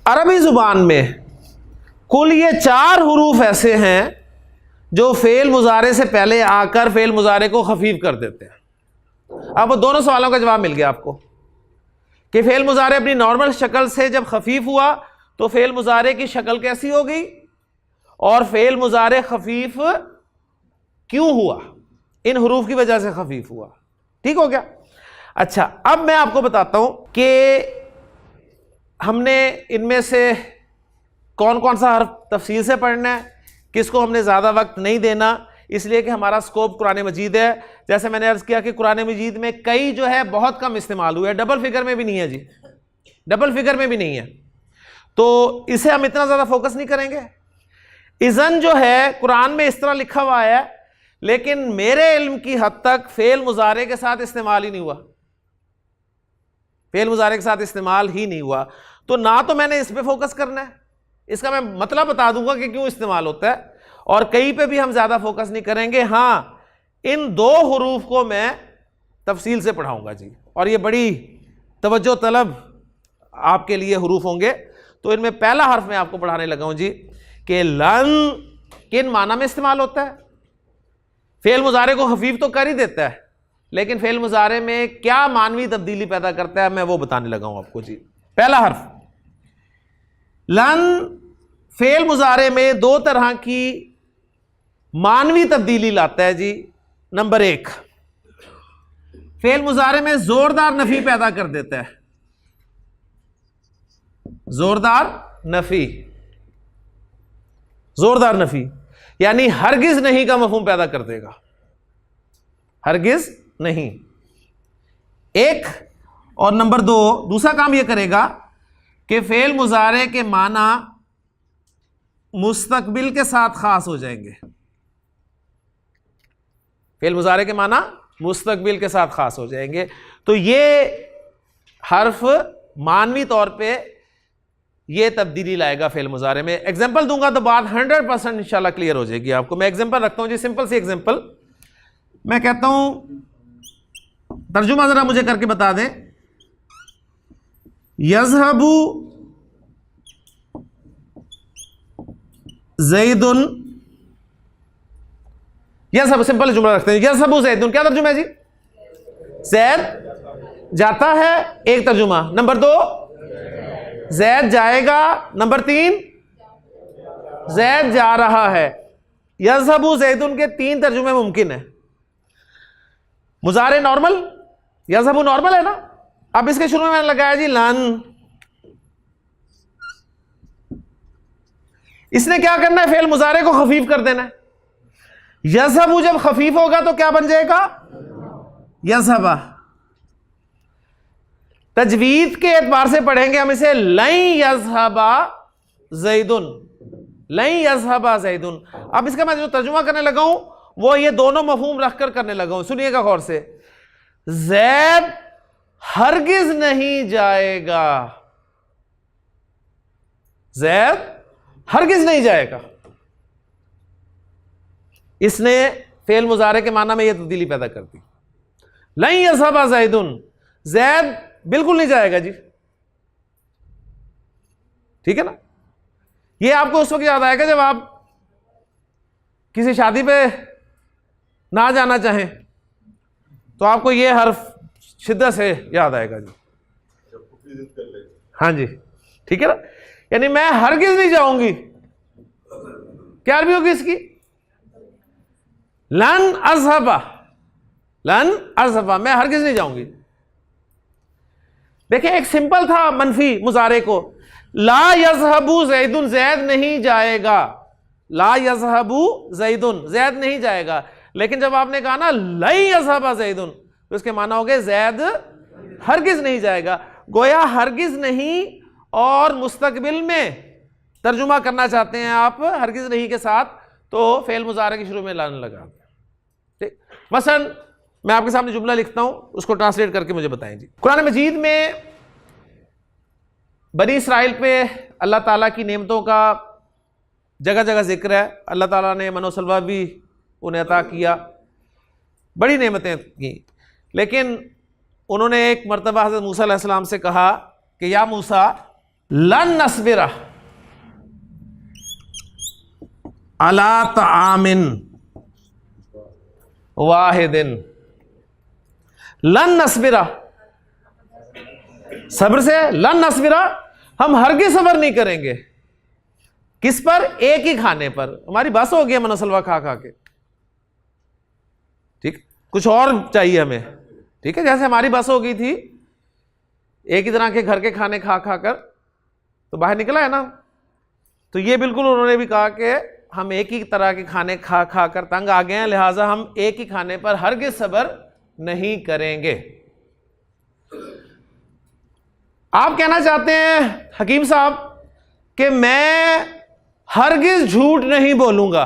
अरबी जुबान में कुल ये 4 हुरूफ ऐसे हैं जो फेल मुजारे से पहले आकर फेल मुजारे को खफीफ कर देते हैं। अब दोनों सवालों का जवाब मिल गया आपको कि फेल मुजारे अपनी नॉर्मल शक्ल से जब खफीफ हुआ तो फेल मुजारे की शक्ल कैसी हो गई, और फेल मुजारे खफीफ क्यों हुआ, इन हुरूफ की वजह से खफीफ हुआ। ठीक हो गया। अच्छा, अब मैं आपको बताता हूं कि हमने इनमें से कौन कौन सा हर्फ तफसील से पढ़ना है, किसको हमने ज़्यादा वक्त नहीं देना, इसलिए कि हमारा स्कोप कुरान मजीद है। जैसे मैंने अर्ज़ किया कि कुरान मजीद में कई जो है बहुत कम इस्तेमाल हुए, डबल फिगर में भी नहीं है जी, डबल फिगर में भी नहीं है, तो इसे हम इतना ज़्यादा फोकस नहीं करेंगे। इज़न जो है कुरान में इस तरह लिखा हुआ है, लेकिन मेरे इल्म की हद तक फेल मुजारे के साथ इस्तेमाल ही नहीं हुआ, फेल मुजारे के साथ इस्तेमाल ही नहीं हुआ। तो ना तो मैंने इस पे फोकस करना है, इसका मैं मतलब बता दूंगा कि क्यों इस्तेमाल होता है, और कहीं पे भी हम ज़्यादा फोकस नहीं करेंगे। हाँ, इन 2 हुरूफ को मैं तफसील से पढ़ाऊंगा जी, और ये बड़ी तवज्जो तलब आपके लिए हुरूफ होंगे। तो इनमें पहला हर्फ मैं आपको पढ़ाने लगा हूं जी कि लन किन माना में इस्तेमाल होता है। फेल मुजारे को खफीफ तो कर ही देता है, लेकिन फेल मुजारे में क्या मानवी तब्दीली पैदा करता है मैं वो बताने लगा हूं आपको जी। पहला हर्फ लन फेल मुजारे में 2 तरह की मानवी तब्दीली लाता है जी। नंबर 1, फेल मुजारे में जोरदार नफी पैदा कर देता है, जोरदार नफी, जोरदार नफी यानी हरगिज नहीं का मफहूम पैदा कर देगा, हरगिज नहीं एक। और नंबर 2, दूसरा काम यह करेगा कि फेल मुजारे के माना मुस्तकबिल के साथ खास हो जाएंगे, फेल मुजारे के माना मुस्तकबिल के साथ खास हो जाएंगे। तो ये हर्फ मानवी तौर पे ये तब्दीली लाएगा फेल मुजारे में। एग्जाम्पल दूंगा तो बात 100% इंशाल्लाह क्लियर हो जाएगी आपको। मैं एग्जाम्पल रखता हूं जी, सिंपल सी एग्जाम्पल। मैं कहता हूं, तर्जुमा जरा मुझे करके बता दें, यज़हबु ज़ैदुन, यज़हबु सिंपल जुमला रखते हैं, यज़हबु ज़ैदुन क्या तर्जुमा है जी? ज़ैद जाता है, एक तर्जुमा। नंबर 2 ज़ैद जाएगा। नंबर 3 ज़ैद जा रहा है। यज़हबु ज़ैदुन के 3 तर्जुमे मुमकिन है। मुजारे नॉर्मल, यज़हबु नॉर्मल है ना। अब इसके शुरू में मैंने लगाया जी लन, इसने क्या करना है? फेल मुजारे को खफीफ कर देना है। यज़हबु जब खफीफ होगा तो क्या बन जाएगा? यज़हबा। तजवीद के एतबार से पढ़ेंगे हम इसे लन यज़हबा ज़ैदुन, लन यज़हबा ज़ैदुन। अब इसका मैं जो तर्जुमा करने लगा हूं वो ये दोनों मफहूम रखकर करने लगा हूं, सुनिएगा गौर से। ज़ैद हरगिज नहीं जाएगा, ज़ैद हरगिज नहीं जाएगा। इसने फेल मुजारे के माना में यह तब्दीली पैदा कर दी। लन यज़हबा ज़ैदुन, ज़ैद बिल्कुल नहीं जाएगा जी, ठीक है ना। ये आपको उस वक्त याद आएगा जब आप किसी शादी पे ना जाना चाहें तो आपको ये हर्फ शिद्दत से याद आएगा जी। हाँ जी, ठीक है ना। यानी मैं हरगिज नहीं जाऊंगी, क्या अरबी होगी इसकी? लन अज़हबा, लन अज़हबा, मैं हरगिज नहीं जाऊंगी। देखिए एक सिंपल था मनफी मुजारे को, ला यज़हबु ज़ैदुन, ज़ैद नहीं जाएगा, ला यज़हबु ज़ैदुन, ज़ैद नहीं जाएगा। लेकिन जब आपने कहा ना लन यज़हबा ज़ैदुन तो इसके माना हो गए ज़ैद हरगिज नहीं जाएगा। गोया हरगिज नहीं और मुस्तकबिल में तर्जुमा करना चाहते हैं आप हरगिज नहीं के साथ, तो फेल मुजारे के शुरू में लान लगा। ठीक, मसलन मैं आपके सामने जुमला लिखता हूं, उसको ट्रांसलेट करके मुझे बताएं जी। कुरान मजीद में बनी इसराइल पे अल्लाह ताला की नेमतों का जगह जगह जिक्र है। अल्लाह ताला ने मनोसलवा भी उन्हें अता किया, बड़ी नेमतें की, लेकिन उन्होंने एक मरतबा हज़रत मूसा अलैहिस्सलाम से कहा कि या मूसा लन नस्बिरा अला तामिन वाहिदिन, लन नस्बिरा, सब्र से, लन नस्बिरा, हम हरगिज़ सब्र नहीं करेंगे। किस पर? एक ही खाने पर। हमारी बस हो गई है मनोसलवा खा खा के, ठीक, कुछ और चाहिए हमें, ठीक है। जैसे हमारी बस हो गई थी एक ही तरह के घर के खाने खा खा कर, तो बाहर निकला है ना। तो ये बिल्कुल उन्होंने भी कहा कि हम एक ही तरह के खाने खा खा कर तंग आ गए हैं, लिहाजा हम एक ही खाने पर हरगिज़ सब्र नहीं करेंगे। आप कहना चाहते हैं हकीम साहब कि मैं हरगिज़ झूठ नहीं बोलूंगा।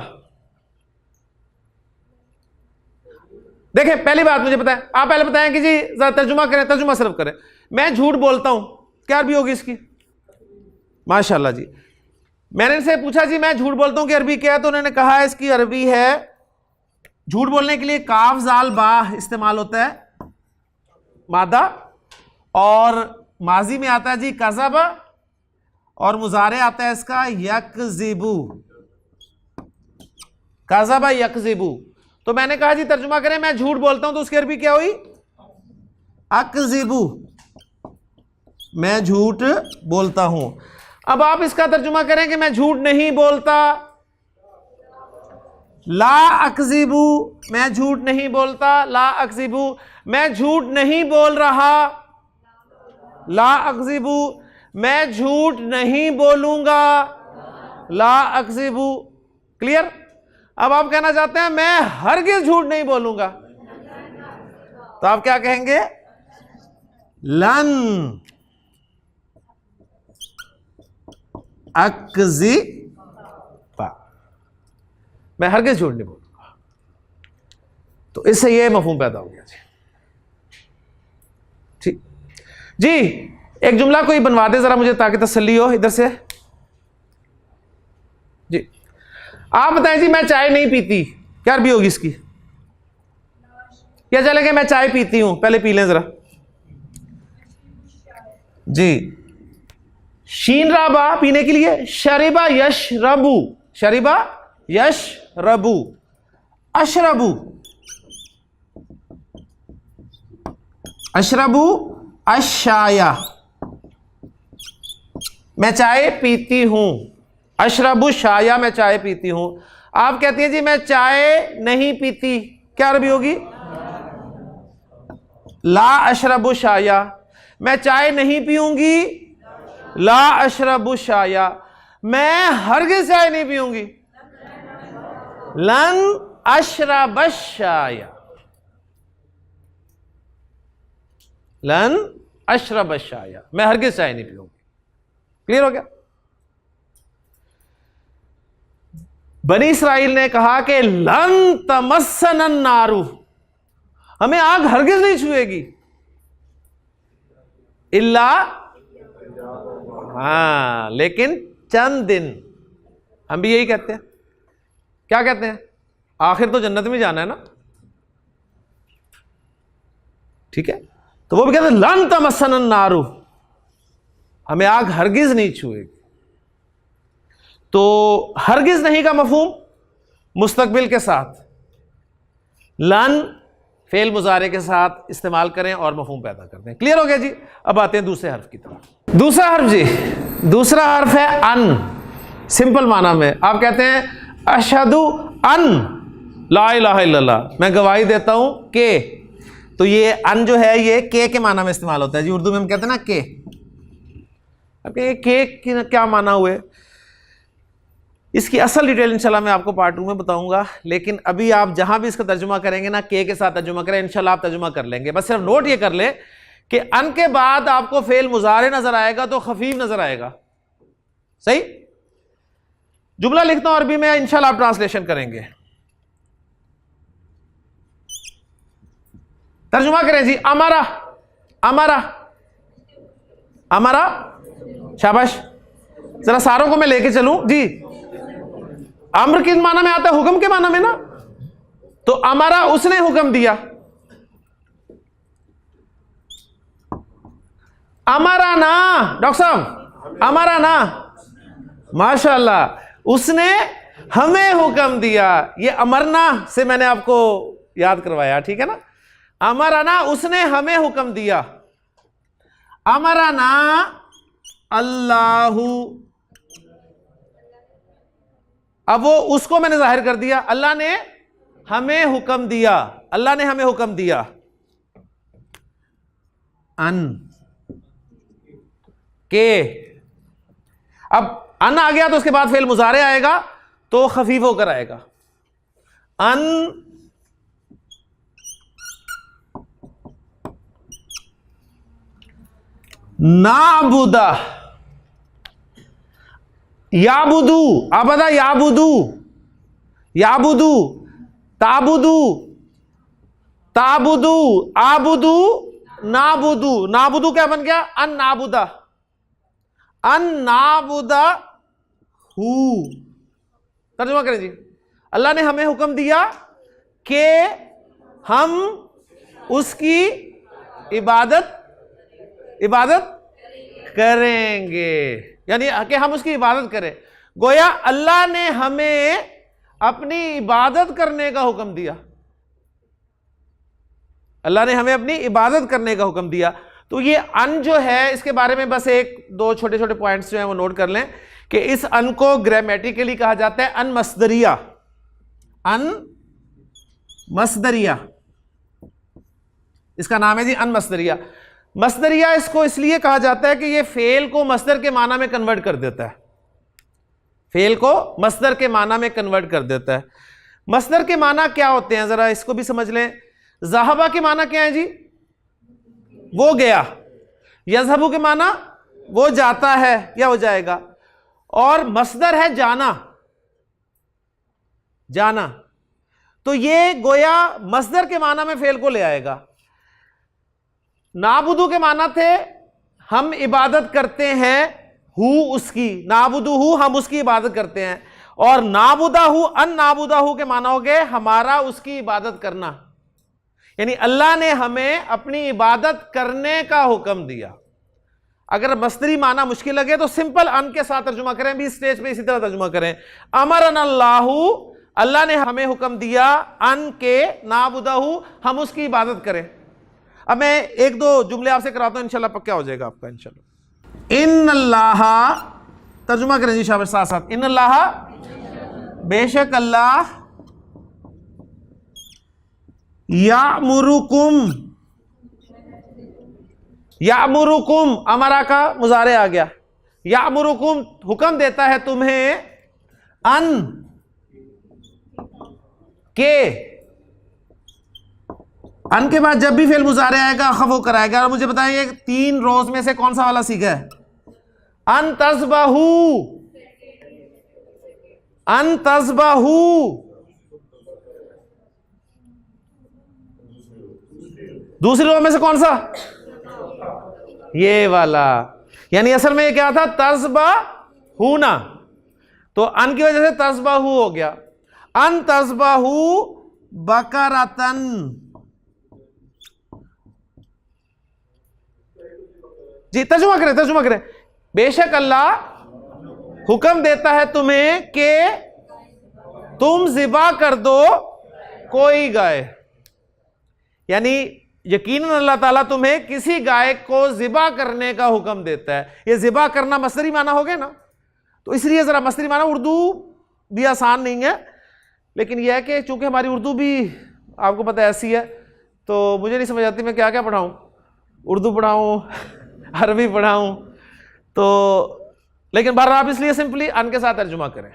देखें, पहली बात मुझे बताएं, आप पहले बताएं कि जी जरा तर्जुमा करें, तर्जुमा सिर्फ करें। मैं झूठ बोलता हूं, क्या अरबी होगी इसकी? माशाल्लाह जी। मैंने इनसे पूछा जी मैं झूठ बोलता हूं कि अरबी क्या है, तो उन्होंने कहा इसकी अरबी है, झूठ बोलने के लिए काफ जाल बा इस्तेमाल होता है मादा, और माजी में आता है जी कज़ब, और मुजारे आता है इसका यकज़िबू, कज़ब यकज़िबू। तो मैंने कहा जी तर्जुमा करें, मैं झूठ बोलता हूं, तो उसकी अरबी क्या हुई? अकज़िबू, मैं झूठ बोलता हूं। अब आप इसका तर्जुमा करें कि मैं झूठ नहीं बोलता, ला अकज़िबू, मैं झूठ नहीं बोलता, ला अकज़िबू, मैं झूठ नहीं बोल रहा, ला अकज़िबू, मैं झूठ नहीं बोलूंगा, ला अकज़िबू। क्लियर? अब आप कहना चाहते हैं मैं हरगिज़ झूठ नहीं बोलूंगा, तो आप क्या कहेंगे? लन अकज़िबा, मैं हरगिज़ झूठ नहीं बोलूंगा। तो इससे ये मफहूम पैदा हो गया जी। ठीक जी, एक जुमला कोई बनवा दे जरा मुझे ताकि तसल्ली हो इधर से जी। आप बताएं जी मैं चाय नहीं पीती, क्या अरबी होगी इसकी? क्या चलेगा मैं चाय पीती हूं, पहले पी लें जरा जी। शीन राबा पीने के लिए, शरीबा यशरबू, शरीबा यशरबू, अशरबू, अशरबू अशाया, मैं चाय पीती हूं, अशरबू शाया, मैं चाय पीती हूं। आप कहती हैं जी मैं चाय नहीं पीती, क्या अरबी होगी? ला अशरबू शाया, मैं चाय नहीं पीऊंगी, ला अशरबु शाया, मैं हरगिज़ चाय नहीं पीऊंगी, लन अशरब शाया, लन अशरब शाया, मैं हरगिज़ चाय नहीं पीऊंगी। क्लियर हो गया? बनी इसराइल ने कहा कि लन तमस्सन नारू, हमें आग हरगिज़ नहीं छुएगी, इल्ला, हाँ, लेकिन चंद दिन। हम भी यही कहते हैं, क्या कहते हैं? आखिर तो जन्नत में जाना है ना, ठीक है। तो वो भी कहते हैं लन तमस्सन नारू, हमें आग हरगिज नहीं छुएगी। तो हरगिज नहीं का मफहूम मुस्तकबिल के साथ, लन फेल मुजारे के साथ इस्तेमाल करें और मफहूम पैदा करते हैं। क्लियर हो गया जी? अब आते हैं दूसरे हर्फ की तरफ। दूसरा हर्फ जी, दूसरा हर्फ है अन। सिंपल माना में आप कहते हैं अशहदु अन ला इलाहा इल्लल्लाह, मैं गवाही देता हूं के। तो ये अन जो है ये के माना में इस्तेमाल होता है जी। उर्दू में हम कहते हैं ना के। अब के क्या माना हुए, इसकी असल डिटेल इंशाल्लाह मैं आपको पार्ट 2 में बताऊंगा। लेकिन अभी आप जहां भी इसका तर्जुमा करेंगे ना, के साथ तर्जुमा करें, इंशाल्लाह आप तर्जुमा कर लेंगे। बस सिर्फ नोट ये कर ले कि अन के बाद आपको फेल मुजारे नजर आएगा तो खफीफ नजर आएगा। सही? जुमला लिखता हूं अरबी में, इंशाल्लाह आप ट्रांसलेशन करेंगे। तर्जुमा करें जी। अमरा, अमरा, अमरा, शाबाश। जरा सारों को मैं लेके चलूं जी। अम्र किस माना में आता है? हुक्म के माना में ना। तो अमरा, उसने हुक्म दिया। अमरा ना, डॉक्टर साहब, अमरा ना, माशाअल्लाह, उसने हमें हुक्म दिया। ये अमरना से मैंने आपको याद करवाया, ठीक है ना। अमरना, उसने हमें हुक्म दिया। अमरना अल्लाहु, अब वो उसको मैंने जाहिर कर दिया। अल्लाह ने हमें हुक्म दिया, अल्लाह ने हमें हुक्म दिया। अन के, अब अन आ गया तो उसके बाद फेल मुजारे आएगा तो खफीफ होकर आएगा। अन नाबुदा, याबुदू, आबदा याबुदू, याबुदू, ताबुदू, ताबुदू, आबुदू, नाबुदू। नाबुदू क्या बन गया? अन नाबुदा, अन नाबुदा हु। तर्जुमा करें जी। अल्लाह ने हमें हुक्म दिया कि हम उसकी इबादत करेंगे, यानी कि हम उसकी इबादत करें। गोया अल्लाह ने हमें अपनी इबादत करने का हुक्म दिया। अल्लाह ने हमें अपनी इबादत करने का हुक्म दिया। तो ये अन जो है, इसके बारे में बस एक दो छोटे छोटे पॉइंट्स जो हैं वो नोट कर लें कि इस अन को ग्रामेटिकली कहा जाता है अन मस्दरिया। अन मस्दरिया इसका नाम है जी, अन मस्दरिया। मस्दरिया इसको इसलिए कहा जाता है कि ये फेल को मस्दर के माना में कन्वर्ट कर देता है। फेल को मस्दर के माना में कन्वर्ट कर देता है। मस्दर के माना क्या होते हैं, जरा इसको भी समझ लें। ज़हाबा के माना क्या है जी? वो गया। यज़हबु के माना वो जाता है या हो जाएगा। और मस्दर है जाना, जाना। तो ये गोया मस्दर के माना में फेल को ले आएगा। नाबुदू के माना थे हम इबादत करते हैं, हु उसकी, नाबुदू हु, हम उसकी इबादत करते हैं। और नाबुदा हु, अन नाबुदा हु के माना हो गए हमारा उसकी इबादत करना। यानी अल्लाह ने हमें अपनी इबादत करने का हुक्म दिया। अगर मस्दरी माना मुश्किल लगे तो सिंपल अन के साथ तर्जुमा करें, भी स्टेज पे इसी तरह तर्जुमा करें। अमरन अल्लाहु, अल्लाह ने हमें हुक्म दिया, अन के नाबुदाहु, हम उसकी इबादत करें। अब मैं एक दो जुमले आपसे कराता हूं, इंशाल्लाह पक्का हो जाएगा आपका इंशाल्लाह। इन अल्लाह, तर्जुमा करें जी शाबाश साथ साथ। इन अल्लाह, बेशक अल्लाह, यामुरुकुम, यामुरुकुम, अमरा का मुजारे आ गया। यामुरुकुम हुक्म देता है तुम्हें, अन के, अन के बाद जब भी फेल मुजारे आएगा खफ होकर आएगा। और मुझे बताइए तीन रोज में से कौन सा वाला सीखा है? अन तस्बहू, अन तस्बहू, दूसरी रो में से कौन सा? ये वाला। यानी असल में ये क्या था? तस्बहूना। तो अन की वजह से तस्बहू हो गया। अन तस्बहू बकरतन, जी तर्जुमा करें, तर्जुमा करें। बेशक अल्लाह हुक्म देता है तुम्हें कि तुम ज़िबा कर दो कोई गाय। यानी यकीनन अल्लाह ताला तुम्हें किसी गाय को ज़िबा करने का हुक्म देता है। ये ज़िबा करना मसदरी माना हो गया ना, तो इसलिए ज़रा मसदरी माना उर्दू भी आसान नहीं है, लेकिन यह है कि चूंकि हमारी उर्दू भी आपको पता है ऐसी है, तो मुझे नहीं समझ आती मैं क्या क्या पढ़ाऊँ, उर्दू पढ़ाऊँ अरबी पढ़ाऊँ। तो लेकिन बहरहाल आप इसलिए सिंपली अन के साथ तर्जुमा करें।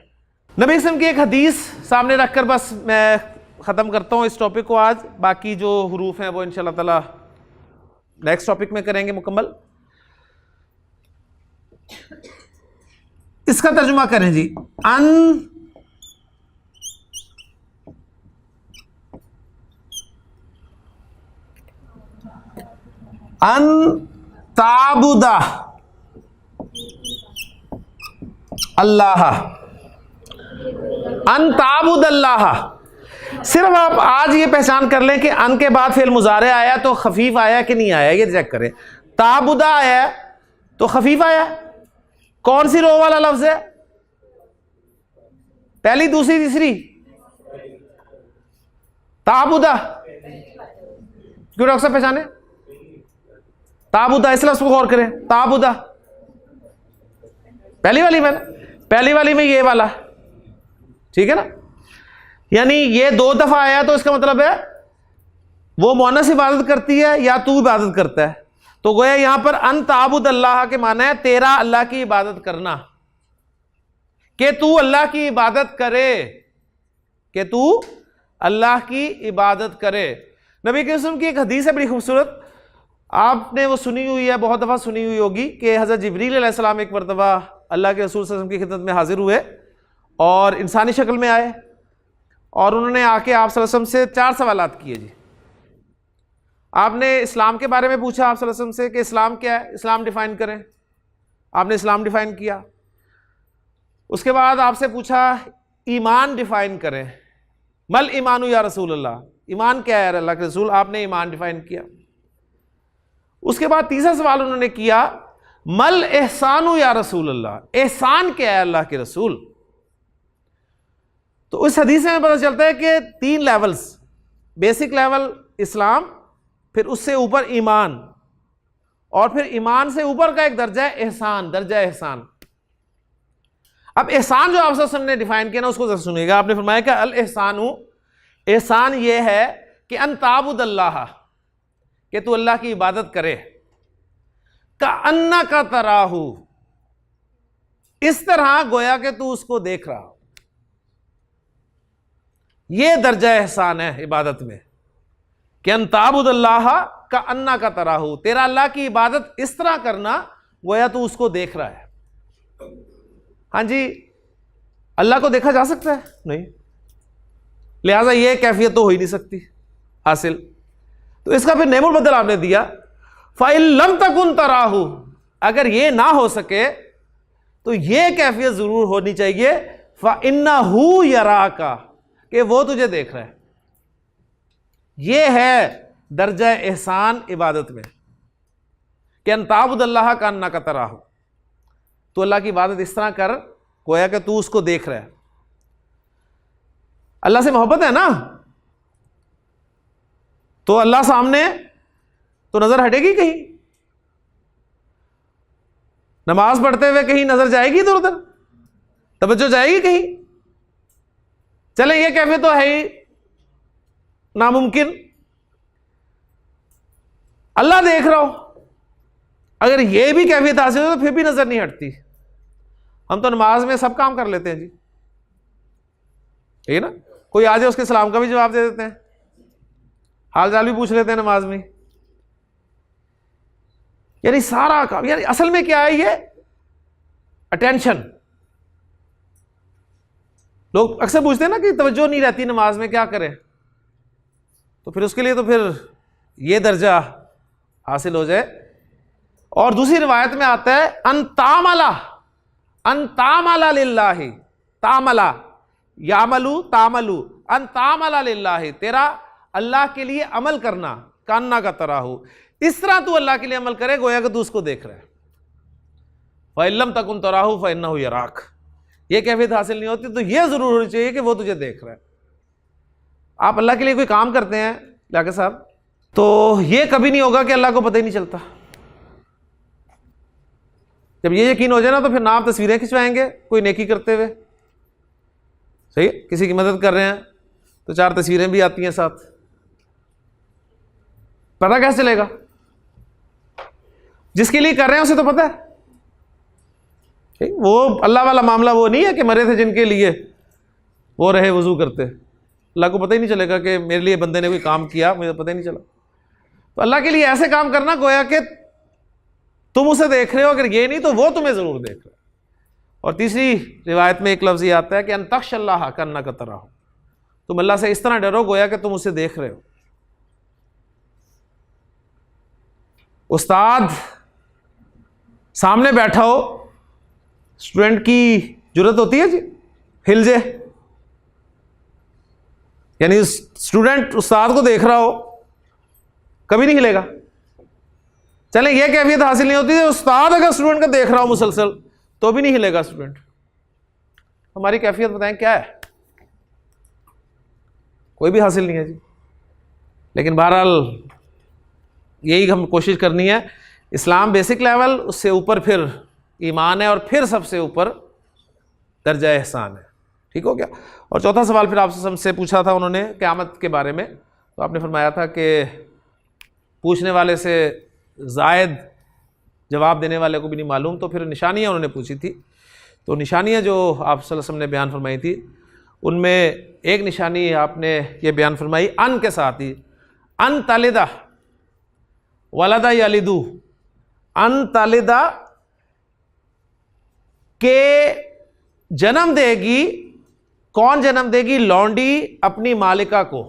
नबी वसल्लम की एक हदीस सामने रखकर बस मैं ख़त्म करता हूँ इस टॉपिक को आज। बाकी जो हुरूफ हैं वो इंशाल्लाह ताला नेक्स्ट टॉपिक में करेंगे मुकम्मल। इसका तर्जुमा करें जी। अन अन ताबुदा अल्लाह, अन ताबुद अल्लाह। सिर्फ आप आज ये पहचान कर लें कि अन के बाद फेल मुजारे आया तो खफीफ आया कि नहीं आया, ये चेक करें। ताबुदा आया तो खफीफ आया। कौन सी रो वाला लफ्ज है? पहली, दूसरी, तीसरी? ताबुदा। क्यों डॉक्टर साहब पहचाने? ताबुदा, इस लफ्ज को गौर करें। ताबुदा पहली वाली में, पहली वाली में ये वाला, ठीक है ना? यानी ये 2 दफा आया तो इसका मतलब है वो मुअन्नस इबादत करती है या तू इबादत करता है। तो गोया यहां पर अन ताबुद अल्लाह के माना है तेरा अल्लाह की इबादत करना, कि तू अल्लाह की इबादत करे, कि तू अल्लाह की इबादत करे। नबी के वसल्लम की एक हदीस है बड़ी खूबसूरत, आपने वो सुनी हुई है, बहुत दफा सुनी हुई होगी, कि हजरत जिब्रील अलैहिस्सलाम एक मरतबा अल्लाह के रसूल सल्लल्लाहु अलैहि वसल्लम की खिदमत में हाजिर हुए और इंसानी शक्ल में आए और उन्होंने आके आप सल्लल्लाहु अलैहि वसल्लम से 4 सवालात किए जी। आपने इस्लाम के बारे में पूछा आप सल्लल्लाहु अलैहि वसल्लम से कि इस्लाम क्या है, इस्लाम डिफाइन करें। आपने इस्लाम डिफाइन किया। उसके बाद आपसे पूछा ईमान डिफाइन करें, मल ईमानु या रसूल अल्लाह, ईमान क्या है अल्लाह के रसूल, आपने ईमान डिफाइन किया। उसके बाद तीसरा सवाल उन्होंने किया मल एहसानु या रसूल अल्लाह, एहसान क्या है अल्लाह के रसूल। तो इस हदीस में पता चलता है कि 3 लेवल्स, बेसिक लेवल इस्लाम, फिर उससे ऊपर ईमान, और फिर ईमान से ऊपर का एक दर्जा है एहसान, दर्जा एहसान। अब एहसान जो आप ने डिफाइन किया ना उसको जरा सुनिएगा। आपने फरमाया कि अल एहसानु, एहसान ये है कि अन ताबुद अल्लाह, कि तू अल्लाह की इबादत करे, का अन्ना का तराहू, इस तरह गोया कि तू उसको देख रहा हो। यह दर्जा एहसान है इबादत में कि अन ताबुद अल्लाह का अन्ना का तराहू, तेरा अल्लाह की इबादत इस तरह करना गोया तू उसको देख रहा है। हाँ जी, अल्लाह को देखा जा सकता है? नहीं, लिहाजा यह कैफियत तो हो ही नहीं सकती हासिल। तो इसका फिर नेमुल बदल आपने दिया, फ़इल्लम तकुन तराहू, अगर यह ना हो सके तो यह कैफियत जरूर होनी चाहिए फ़इन्नहू यराका, कि वो तुझे देख रहा है। यह है दर्जा एहसान इबादत में कि अन ताबुद अल्लाह का अन्ना का तराहू, तो अल्लाह की इबादत इस तरह कर गोया कि तू उसको देख रहा है। अल्लाह से मोहब्बत है ना, तो अल्लाह सामने तो नजर हटेगी कहीं, नमाज पढ़ते हुए कहीं नजर जाएगी इधर उधर, तवज्जो जाएगी कहीं? चले ये कैफियत तो है ही नामुमकिन। अल्लाह देख रहा हो, अगर ये भी कैफियत हासिल हो तो फिर भी नजर नहीं हटती। हम तो नमाज में सब काम कर लेते हैं जी, ठीक है ना? कोई आ जाए उसके सलाम का भी जवाब दे देते हैं, हाल चाल भी पूछ लेते हैं नमाज में। यानी सारा काम, यानी असल में क्या है ये अटेंशन। लोग अक्सर पूछते हैं ना कि तवज्जो नहीं रहती नमाज में, क्या करें? तो फिर उसके लिए तो फिर ये दर्जा हासिल हो जाए। और दूसरी रिवायत में आता है अन तामला लिल्लाहि, तामला यामलू तामलू, अन तामला लिल्लाहि, तेरा अल्लाह के लिए अमल करना, कान्ना का तराहू, इस तरह तू अल्लाह के लिए अमल करे गोया कि तू उसको देख रहा है। फ़इल्लम तकुन तराहू फ़इन्नहू यराक, ये कैफियत हासिल नहीं होती तो यह जरूर होनी चाहिए कि वो तुझे देख रहा है। आप अल्लाह के लिए कोई काम करते हैं लाके साहब, तो ये कभी नहीं होगा कि अल्लाह को पता ही नहीं चलता। जब ये यकीन हो जाए ना तो फिर ना आप तस्वीरें खिंचवाएंगे कोई नेकी करते हुए, सही, किसी की मदद कर रहे हैं तो 4 तस्वीरें भी आती हैं साथ, पता कैसे चलेगा? जिसके लिए कर रहे हैं उसे तो पता है। वो अल्लाह वाला मामला वो नहीं है कि मरे थे जिनके लिए वो रहे वजू करते, अल्लाह को पता ही नहीं चलेगा कि मेरे लिए बंदे ने कोई काम किया, मुझे पता ही नहीं चला। तो अल्लाह के लिए ऐसे काम करना गोया कि तुम उसे देख रहे हो, अगर ये नहीं तो वो तुम्हें जरूर देख रहा है। और तीसरी रिवायत में एक लफ्ज़ ये आता है कि अनतख्श अल्लाह कन्ना का तरह हो, तुम अल्लाह से इस तरह डरो गोया कि तुम उसे देख रहे हो। उस्ताद सामने बैठा हो, स्टूडेंट की जरूरत होती है जी हिल जाए, यानी स्टूडेंट उस्ताद को देख रहा हो कभी नहीं हिलेगा। चलें यह कैफियत हासिल नहीं होती है, उस्ताद अगर स्टूडेंट को देख रहा हो मुसलसल तो भी नहीं हिलेगा स्टूडेंट। हमारी कैफियत बताएं क्या है? कोई भी हासिल नहीं है जी। लेकिन बहरहाल यही हम कोशिश करनी है। इस्लाम बेसिक लेवल, उससे ऊपर फिर ईमान है और फिर सबसे ऊपर दर्जा एहसान है। ठीक हो गया। और चौथा सवाल फिर आपसे हमसे पूछा था उन्होंने क़यामत के बारे में, तो आपने फरमाया था कि पूछने वाले से ज़ायद जवाब देने वाले को भी नहीं मालूम, तो फिर निशानियाँ उन्होंने पूछी थी। तो निशानियाँ जो आप सल्लल्लाहु अलैहि वसल्लम ने बयान फरमाई थी, उनमें एक निशानी आपने ये बयान फरमाई अन के साथ ही, अन तालिदा वलदा यलिदू, अन तालिदा के जन्म देगी, कौन जन्म देगी? लौंडी अपनी मालिका को,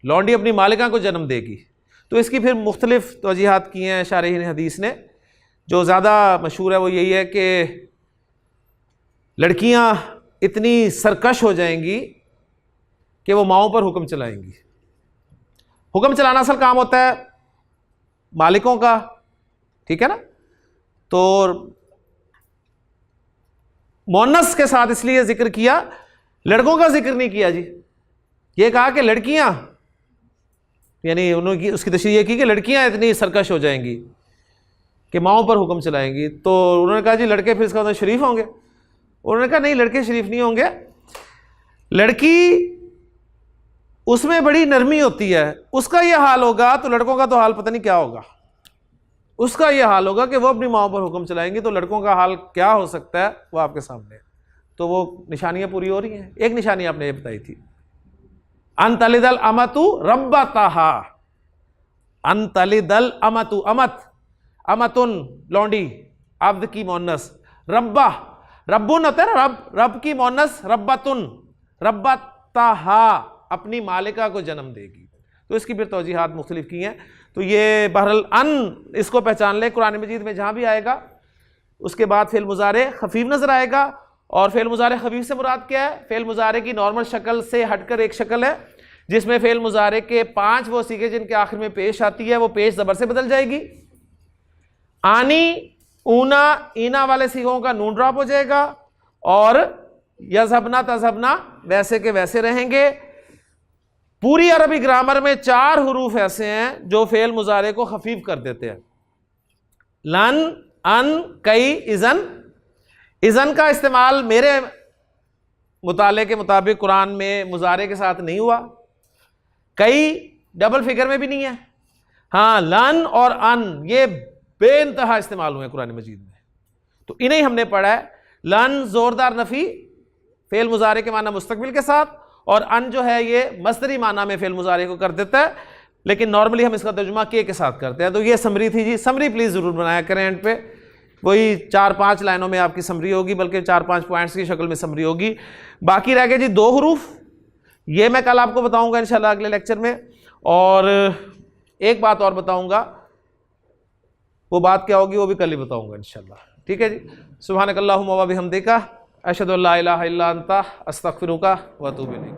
लौंडी अपनी मालिका को जन्म देगी। तो इसकी फिर मुख्तलिफ तवजीहात की हैं शारिहीन हदीस ने। जो ज़्यादा मशहूर है वो यही है कि लड़कियां इतनी सरकश हो जाएंगी कि वो माओं पर हुक्म चलाएंगी। हुक्म चलाना असल काम होता है मालिकों का, ठीक है ना। तो मोनस के साथ इसलिए जिक्र किया, लड़कों का जिक्र नहीं किया जी। ये कहा कि लड़कियां, यानी उन्होंने उसकी तशरीह ये की कि लड़कियां इतनी सरकश हो जाएंगी कि माओं पर हुक्म चलाएंगी। तो उन्होंने कहा जी लड़के फिर इसका मतलब शरीफ होंगे? उन्होंने कहा नहीं, लड़के शरीफ नहीं होंगे। लड़की उसमें बड़ी नरमी होती है, उसका ये हाल होगा तो लड़कों का तो हाल पता नहीं क्या होगा। उसका ये हाल होगा कि वो अपनी माओं पर हुक्म चलाएंगी, तो लड़कों का हाल क्या हो सकता है वो आपके सामने। तो वो निशानियां पूरी हो रही हैं। एक निशानी आपने ये बताई थी, अनतलिदल अमतु रब्बताहा, अनतलिदल अमतु, अमत अमतुन लौंडी, अब्द की मोनस, रब्बा रब्बुन होता है ना, रब, रब की मोनस रब्बतुन, रब्बताहा अपनी मालिका को जन्म देगी। तो इसकी फिर तौजीहात मुख्तलिफ की हैं। तो ये बहरहाल अन इसको पहचान ले, कुरान मजीद में जहाँ भी आएगा उसके बाद फेल मुजारे खफीफ नजर आएगा। और फेल मुजारे खफीफ से मुराद क्या है? फेल मुजारे की नॉर्मल शक्ल से हटकर एक शक्ल है जिसमें फेल मुजारे के 5 वो सीखे जिनके आखिर में पेश आती है, वो पेश ज़बर से बदल जाएगी। आनी, ऊना, ईना वाले सीखों का नून ड्रॉप हो जाएगा और यज़हबना तज़हबना वैसे के वैसे रहेंगे। पूरी अरबी ग्रामर में 4 हरूफ ऐसे हैं जो फेल मुजारे को खफीफ कर देते हैं, लन, अन, कई, इज़न। इज़न का इस्तेमाल मेरे मुताले के मुताबिक कुरान में मुजारे के साथ नहीं हुआ, कई डबल फिगर में भी नहीं है। हाँ, लन और अन ये बेइंतहा इस्तेमाल हुए कुरान मजीद में, तो इन्हें हमने पढ़ा है। लन जोरदार नफी फेल मुजारे के माना मुस्तकबिल के साथ, और अन जो है ये मसदरी माना में फेल मुजारे को कर देता है, लेकिन नॉर्मली हम इसका तर्जुमा के साथ करते हैं। तो ये समरी थी जी। समरी प्लीज़ ज़रूर बनाया करें एंड पे, वही 4-5 लाइनों में आपकी समरी होगी, बल्कि 4-5 पॉइंट्स की शक्ल में समरी होगी। बाकी रह गए जी 2 हरूफ, ये मैं कल आपको बताऊंगा इंशाल्लाह अगले लेक्चर में। और एक बात और बताऊंगा, वो बात क्या होगी वो भी कल ही बताऊंगा इंशाल्लाह। ठीक है जी। सुब्हानकल्लाहुम्मा व बिहम्दिका अशहदु अल्ला इलाहा इल्ला अंता अस्तगफिरुका व अतूबु इलैक।